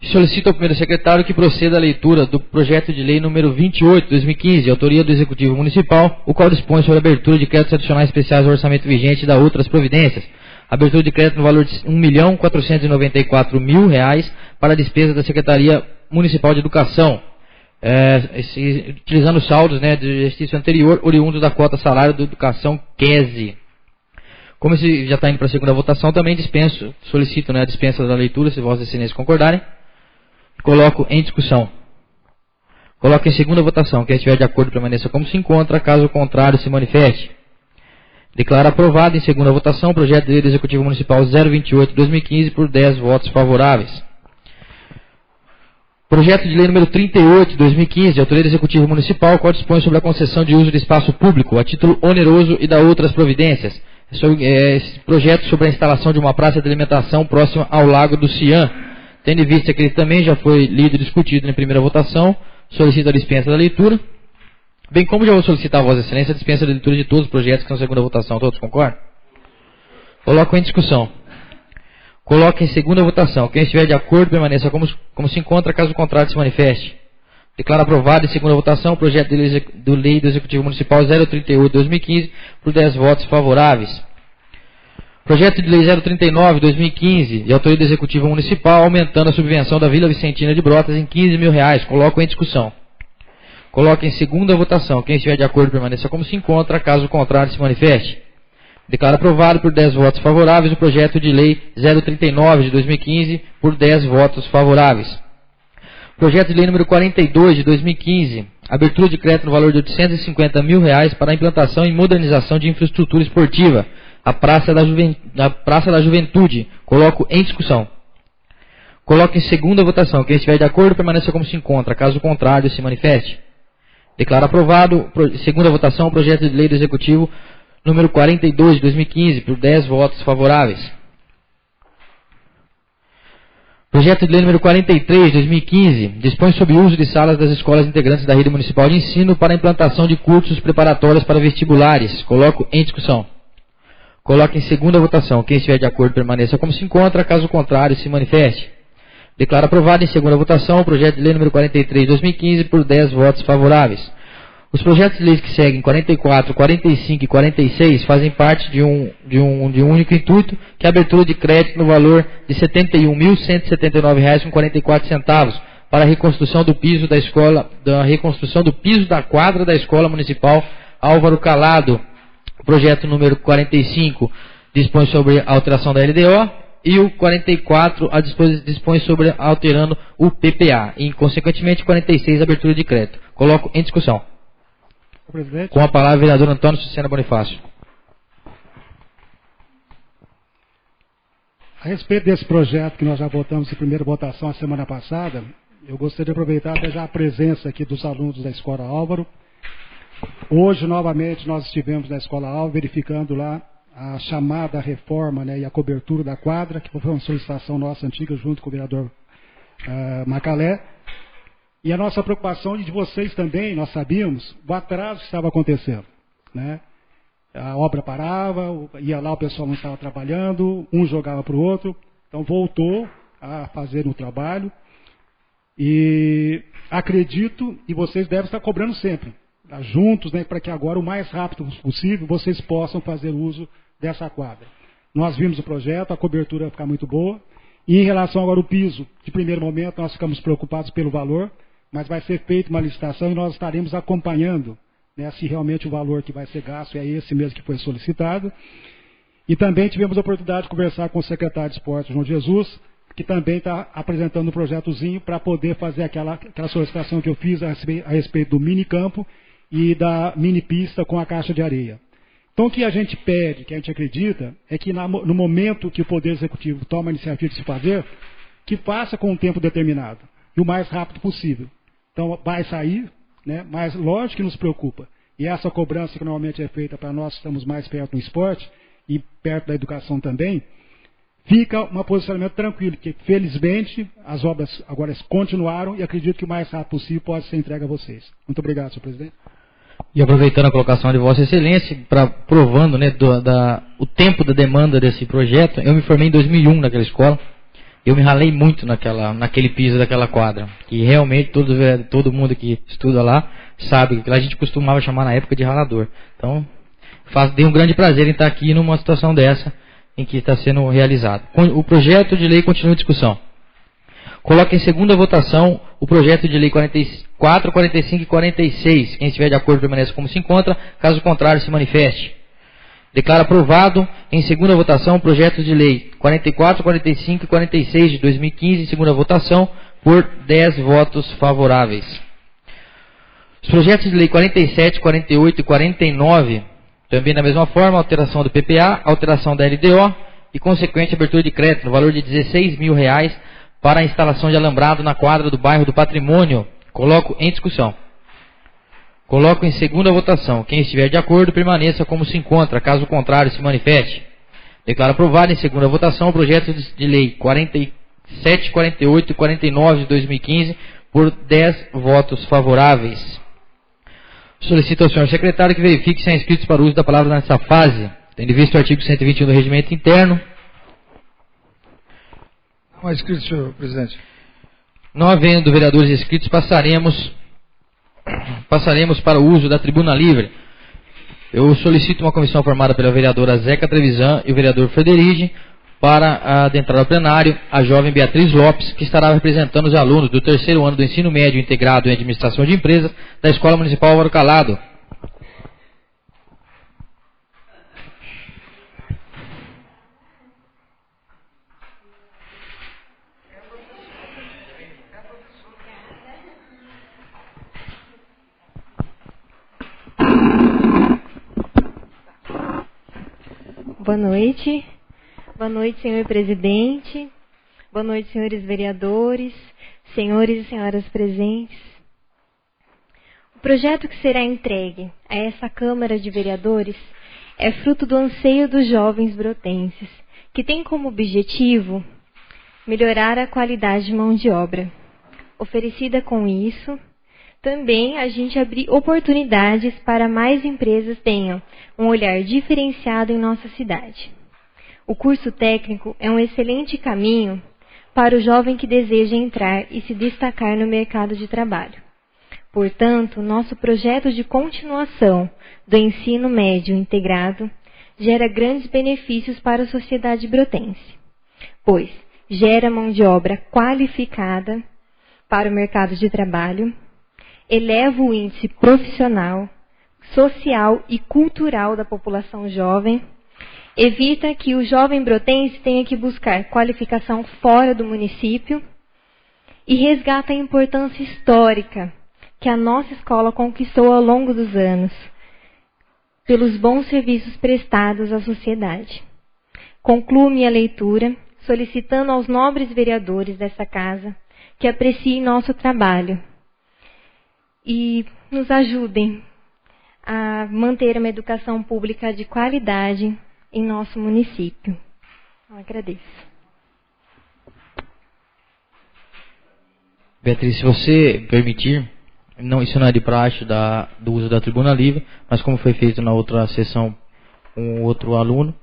Solicito ao primeiro secretário que proceda à leitura do projeto de lei número 28 de 2015, de autoria do Executivo Municipal, o qual dispõe sobre a abertura de créditos adicionais especiais ao orçamento vigente e da outras providências. Abertura de crédito no valor de R$ 1.494.000 para a despesa da Secretaria Municipal de Educação, utilizando saldos do exercício anterior, oriundos da cota salário da educação QESE. Como esse já está indo para a segunda votação, também solicito a dispensa da leitura, se vossas excelências concordarem. Coloco em discussão. Coloco em segunda votação. Quem estiver de acordo permaneça como se encontra. Caso contrário, se manifeste. Declaro aprovado em segunda votação o projeto de lei do Executivo Municipal 028 de 2015 por 10 votos favoráveis. Projeto de lei número 38 de 2015, de autoria do Executivo Municipal, qual dispõe sobre a concessão de uso de espaço público a título oneroso e da outras providências. Esse projeto sobre a instalação de uma praça de alimentação próxima ao Lago do Cian. Tendo em vista que ele também já foi lido e discutido na primeira votação, solicito a dispensa da leitura. Bem como já vou solicitar a Vossa Excelência a dispensa da leitura de todos os projetos que estão na segunda votação. Todos concordam? Coloco em discussão. Coloco em segunda votação. Quem estiver de acordo permaneça como se encontra, caso contrário se manifeste. Declaro aprovado em segunda votação o projeto de lei do Executivo Municipal 038 de 2015 por 10 votos favoráveis. Projeto de lei 039 de 2015, de autoria do Executivo Municipal, aumentando a subvenção da Vila Vicentina de Brotas em R$ 15.000. Coloco em discussão. Coloco em segunda votação. Quem estiver de acordo permaneça como se encontra, caso contrário se manifeste. Declaro aprovado por 10 votos favoráveis o projeto de lei 039 de 2015 por 10 votos favoráveis. Projeto de lei número 42 de 2015, abertura de crédito no valor de R$ 850.000 para a implantação e modernização de infraestrutura esportiva, a Praça da Juventude. Coloco em discussão. Coloco em segunda votação. Quem estiver de acordo permaneça como se encontra. Caso contrário, se manifeste. Declaro aprovado, segunda votação, o projeto de lei do Executivo número 42 de 2015 por 10 votos favoráveis. Projeto de lei número 43 de 2015 dispõe sobre o uso de salas das escolas integrantes da rede municipal de ensino para a implantação de cursos preparatórios para vestibulares. Coloco em discussão. Coloque em segunda votação. Quem estiver de acordo permaneça como se encontra. Caso contrário, se manifeste. Declaro aprovado em segunda votação o projeto de lei número 43 de 2015 por 10 votos favoráveis. Os projetos de lei que seguem 44, 45 e 46 fazem parte de um único intuito, que é a abertura de crédito no valor de R$ 71.179,44 para a reconstrução do piso da quadra da Escola Municipal Álvaro Calado. O projeto número 45 dispõe sobre a alteração da LDO e o 44 dispõe sobre alterando o PPA e, consequentemente, 46 abertura de crédito. Coloco em discussão. Presidente. Com a palavra, o vereador Antônio Sucena Bonifácio. A respeito desse projeto que nós já votamos em primeira votação a semana passada, eu gostaria de aproveitar até já a presença aqui dos alunos da Escola Álvaro. Hoje, novamente, nós estivemos na Escola Álvaro verificando lá a chamada reforma, e a cobertura da quadra, que foi uma solicitação nossa antiga junto com o vereador Macalé. E a nossa preocupação e de vocês também, nós sabíamos o atraso que estava acontecendo, A obra parava, ia lá, o pessoal não estava trabalhando, um jogava para o outro. Então voltou a fazer um trabalho e acredito, e vocês devem estar cobrando sempre, juntos, né, para que agora o mais rápido possível vocês possam fazer uso dessa quadra. Nós vimos o projeto, a cobertura vai ficar muito boa, e em relação agora ao piso, de primeiro momento nós ficamos preocupados pelo valor, mas vai ser feita uma licitação e nós estaremos acompanhando, né, se realmente o valor que vai ser gasto é esse mesmo que foi solicitado. E também tivemos a oportunidade de conversar com o secretário de Esporte, João Jesus, que também está apresentando um projetozinho para poder fazer aquela solicitação que eu fiz a respeito do mini campo e da mini pista com a caixa de areia. Então o que a gente pede, que a gente acredita, é que no momento que o Poder Executivo toma a iniciativa de se fazer, que faça com um tempo determinado e o mais rápido possível. Então vai sair, né, mas lógico que nos preocupa. E essa cobrança que normalmente é feita para nós que estamos mais perto do esporte e perto da educação também, fica um posicionamento tranquilo, porque felizmente as obras agora continuaram e acredito que o mais rápido possível pode ser entregue a vocês. Muito obrigado, senhor presidente. E aproveitando a colocação de Vossa Excelência, provando, né, o tempo da demanda desse projeto, eu me formei em 2001 naquela escola, eu me ralei muito naquele piso daquela quadra, que realmente todo mundo que estuda lá sabe que a gente costumava chamar na época de ralador. Então, dei um grande prazer em estar aqui numa situação dessa, em que está sendo realizado. O projeto de lei continua em discussão. Coloque em segunda votação o projeto de lei 44, 45 e 46. Quem estiver de acordo permanece como se encontra, caso contrário se manifeste. Declaro aprovado em segunda votação o projeto de lei 44, 45 e 46 de 2015, em segunda votação, por 10 votos favoráveis. Os projetos de lei 47, 48 e 49, também da mesma forma, alteração do PPA, alteração da LDO e consequente abertura de crédito no valor de R$16 mil para a instalação de alambrado na quadra do bairro do Patrimônio. Coloco em discussão. Coloco em segunda votação. Quem estiver de acordo, permaneça como se encontra. Caso contrário, se manifeste. Declaro aprovado em segunda votação o projeto de lei 47, 48 e 49 de 2015 por 10 votos favoráveis. Solicito ao senhor secretário que verifique se há inscritos para o uso da palavra nessa fase, tendo visto o artigo 121 do Regimento Interno. Não há inscritos, senhor presidente. Não havendo vereadores inscritos, passaremos para o uso da tribuna livre. Eu solicito uma comissão formada pela vereadora Zeca Trevisan e o vereador Frederici para adentrar ao plenário a jovem Beatriz Lopes, que estará representando os alunos do terceiro ano do ensino médio integrado em administração de empresas da Escola Municipal Álvaro Calado. Boa noite. Boa noite, senhor presidente. Boa noite, senhores vereadores, senhores e senhoras presentes. O projeto que será entregue a essa Câmara de Vereadores é fruto do anseio dos jovens brotenses, que tem como objetivo melhorar a qualidade de mão de obra. Oferecida com isso, também a gente abrir oportunidades para mais empresas tenham um olhar diferenciado em nossa cidade. O curso técnico é um excelente caminho para o jovem que deseja entrar e se destacar no mercado de trabalho. Portanto, nosso projeto de continuação do ensino médio integrado gera grandes benefícios para a sociedade brotense, pois gera mão de obra qualificada para o mercado de trabalho, eleva o índice profissional, social e cultural da população jovem, evita que o jovem brotense tenha que buscar qualificação fora do município e resgata a importância histórica que a nossa escola conquistou ao longo dos anos, pelos bons serviços prestados à sociedade. Concluo minha leitura solicitando aos nobres vereadores dessa casa que apreciem nosso trabalho e nos ajudem a manter uma educação pública de qualidade em nosso município. Eu agradeço. Beatriz, se você permitir, isso não é de praxe do uso da tribuna livre, mas como foi feito na outra sessão com outro aluno,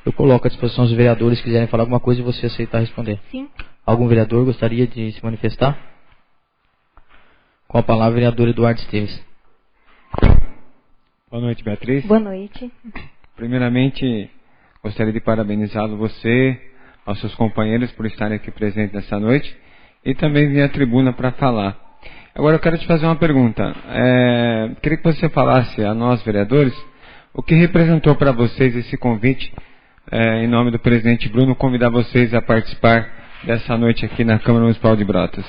eu coloco à disposição dos vereadores que quiserem falar alguma coisa e você aceitar responder. Sim. Algum vereador gostaria de se manifestar? Com a palavra, vereador Eduardo Esteves. Boa noite, Beatriz. Boa noite. Primeiramente, gostaria de parabenizá-lo, você, aos seus companheiros, por estarem aqui presentes nessa noite e também vir à tribuna para falar. Agora eu quero te fazer uma pergunta. Queria que você falasse a nós, vereadores, o que representou para vocês esse convite, em nome do presidente Bruno, convidar vocês a participar dessa noite aqui na Câmara Municipal de Brotas.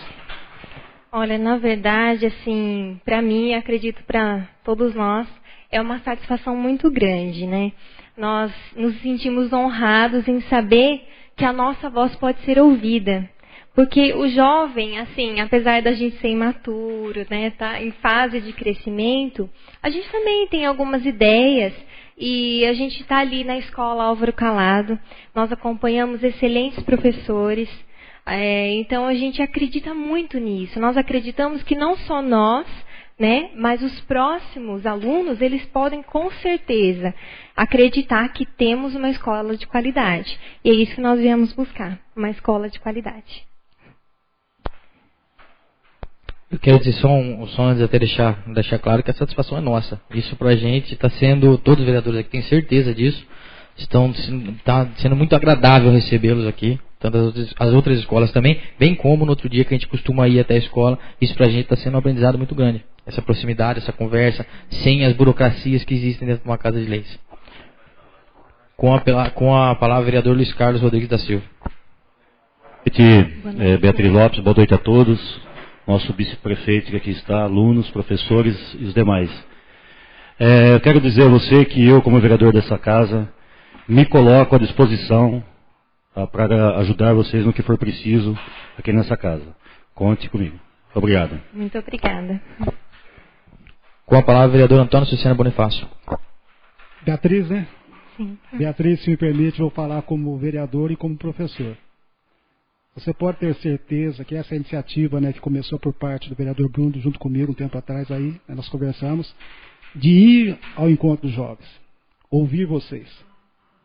Olha, na verdade, assim, para mim, acredito para todos nós, é uma satisfação muito grande, né? Nós nos sentimos honrados em saber que a nossa voz pode ser ouvida. Porque o jovem, assim, apesar da gente ser imaturo, né, tá em fase de crescimento, a gente também tem algumas ideias e a gente está ali na escola Álvaro Calado, nós acompanhamos excelentes professores, então a gente acredita muito nisso. Nós acreditamos que não só nós, né, mas os próximos alunos, eles podem com certeza acreditar que temos uma escola de qualidade. E é isso que nós viemos buscar, uma escola de qualidade. Eu quero dizer só antes até deixar claro que a satisfação é nossa. Isso pra gente está sendo, todos os vereadores aqui têm certeza disso, está sendo muito agradável recebê-los aqui, tanto as outras escolas também, bem como no outro dia que a gente costuma ir até a escola. Isso pra gente está sendo um aprendizado muito grande. Essa proximidade, essa conversa, sem as burocracias que existem dentro de uma casa de leis. Com a palavra, vereador Luiz Carlos Rodrigues da Silva. Boa noite, Beatriz Lopes, boa noite a todos. Nosso vice-prefeito que aqui está, alunos, professores e os demais. Eu quero dizer a você que eu, como vereador dessa casa, me coloco à disposição para ajudar vocês no que for preciso aqui nessa casa. Conte comigo. Obrigado. Muito obrigada. Com a palavra, vereador Antônio Sucena Bonifácio. Beatriz, né? Sim. Beatriz, se me permite, vou falar como vereador e como professor. Você pode ter certeza que essa iniciativa, né, que começou por parte do vereador Bruno, junto comigo, um tempo atrás, aí, né, nós conversamos, de ir ao encontro dos jovens, ouvir vocês,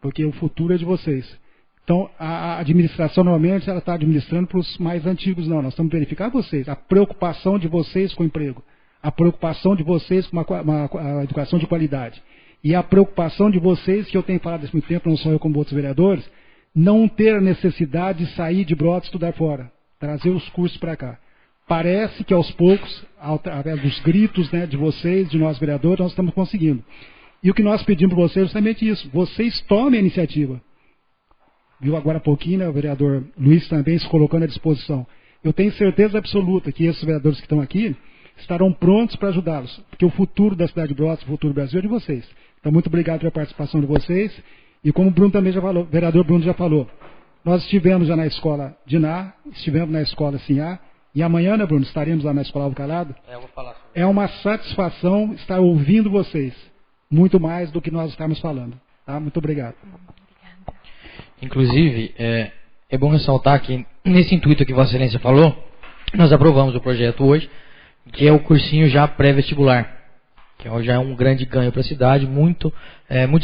porque o futuro é de vocês. Então, a administração, normalmente, ela está administrando para os mais antigos, não. Nós estamos verificando vocês, a preocupação de vocês com o emprego, a preocupação de vocês com uma educação de qualidade, e a preocupação de vocês, que eu tenho falado há muito tempo, não só eu como outros vereadores, não ter a necessidade de sair de Brotas e estudar fora, trazer os cursos para cá. Parece que aos poucos, através dos gritos, né, de vocês, de nós vereadores, nós estamos conseguindo. E o que nós pedimos para vocês é justamente isso, vocês tomem a iniciativa. Viu agora há pouquinho, né, o vereador Luiz também se colocando à disposição. Eu tenho certeza absoluta que esses vereadores que estão aqui estarão prontos para ajudá-los, porque o futuro da cidade de Brotas, o futuro do Brasil é de vocês. Então, muito obrigado pela participação de vocês. E como o Bruno também já falou, o vereador Bruno já falou, nós estivemos já na escola Diná, estivemos na escola Sinhá, e amanhã, né, Bruno, estaremos lá na escola Álvaro Calado. Eu vou falar sobre É uma satisfação estar ouvindo vocês, muito mais do que nós estamos falando. Tá? Muito obrigado. Inclusive, é bom ressaltar que, nesse intuito que Vossa Excelência falou, nós aprovamos o projeto hoje, que é o cursinho já pré-vestibular, que já é um grande ganho para a cidade. Muitos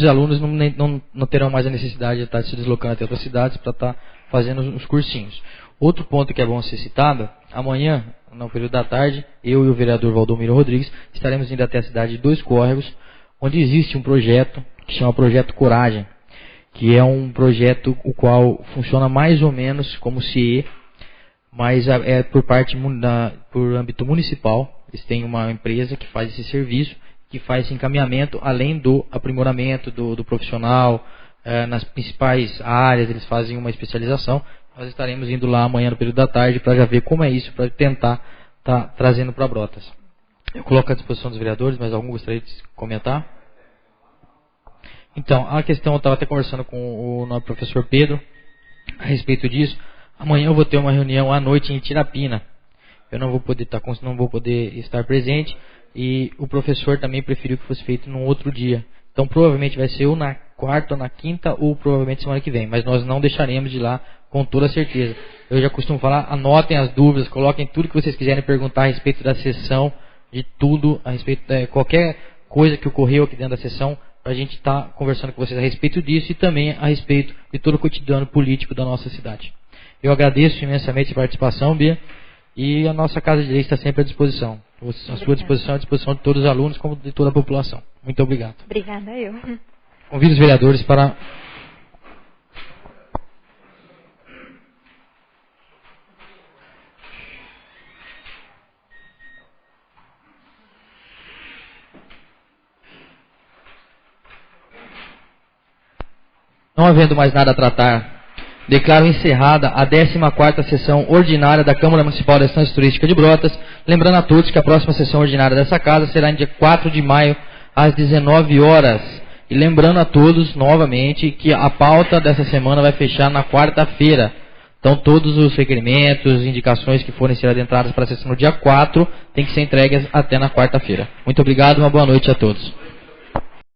alunos não terão mais a necessidade de estar se deslocando até outras cidades para estar fazendo os cursinhos. Outro ponto que é bom ser citado, amanhã, no período da tarde, eu e o vereador Valdomiro Rodrigues estaremos indo até a cidade de Dois Córregos, onde existe um projeto que chama Projeto Coragem, que é um projeto o qual funciona mais ou menos como CIE, mas é por âmbito municipal. Eles têm uma empresa que faz esse serviço, que faz esse encaminhamento, além do aprimoramento do profissional, nas principais áreas, eles fazem uma especialização. Nós estaremos indo lá amanhã no período da tarde para já ver como é isso, para tentar estar trazendo para Brotas. Eu coloco à disposição dos vereadores, mas algum gostaria de comentar? Então, a questão, eu estava até conversando com o nosso professor Pedro a respeito disso. Amanhã eu vou ter uma reunião à noite em Tirapina. Eu não vou poder estar presente, e o professor também preferiu que fosse feito num outro dia. Então provavelmente vai ser ou na quarta ou na quinta, ou provavelmente semana que vem, mas nós não deixaremos de ir lá com toda certeza. Eu já costumo falar, anotem as dúvidas, coloquem tudo que vocês quiserem perguntar a respeito da sessão, de tudo, a respeito de qualquer coisa que ocorreu aqui dentro da sessão, para a gente estar conversando com vocês a respeito disso e também a respeito de todo o cotidiano político da nossa cidade. Eu agradeço imensamente a participação, Bia, e a nossa Casa de Leis está sempre à disposição. À sua disposição, à disposição de todos os alunos, como de toda a população. Muito obrigado. Obrigada, eu. Convido os vereadores para... Não havendo mais nada a tratar, declaro encerrada a 14ª sessão ordinária da Câmara Municipal da Estância Turística de Brotas, lembrando a todos que a próxima sessão ordinária dessa casa será em dia 4 de maio, às 19 horas. E lembrando a todos, novamente, que a pauta dessa semana vai fechar na quarta-feira. Então, todos os requerimentos, indicações que forem ser adentradas para a sessão no dia 4, têm que ser entregues até na quarta-feira. Muito obrigado e uma boa noite a todos.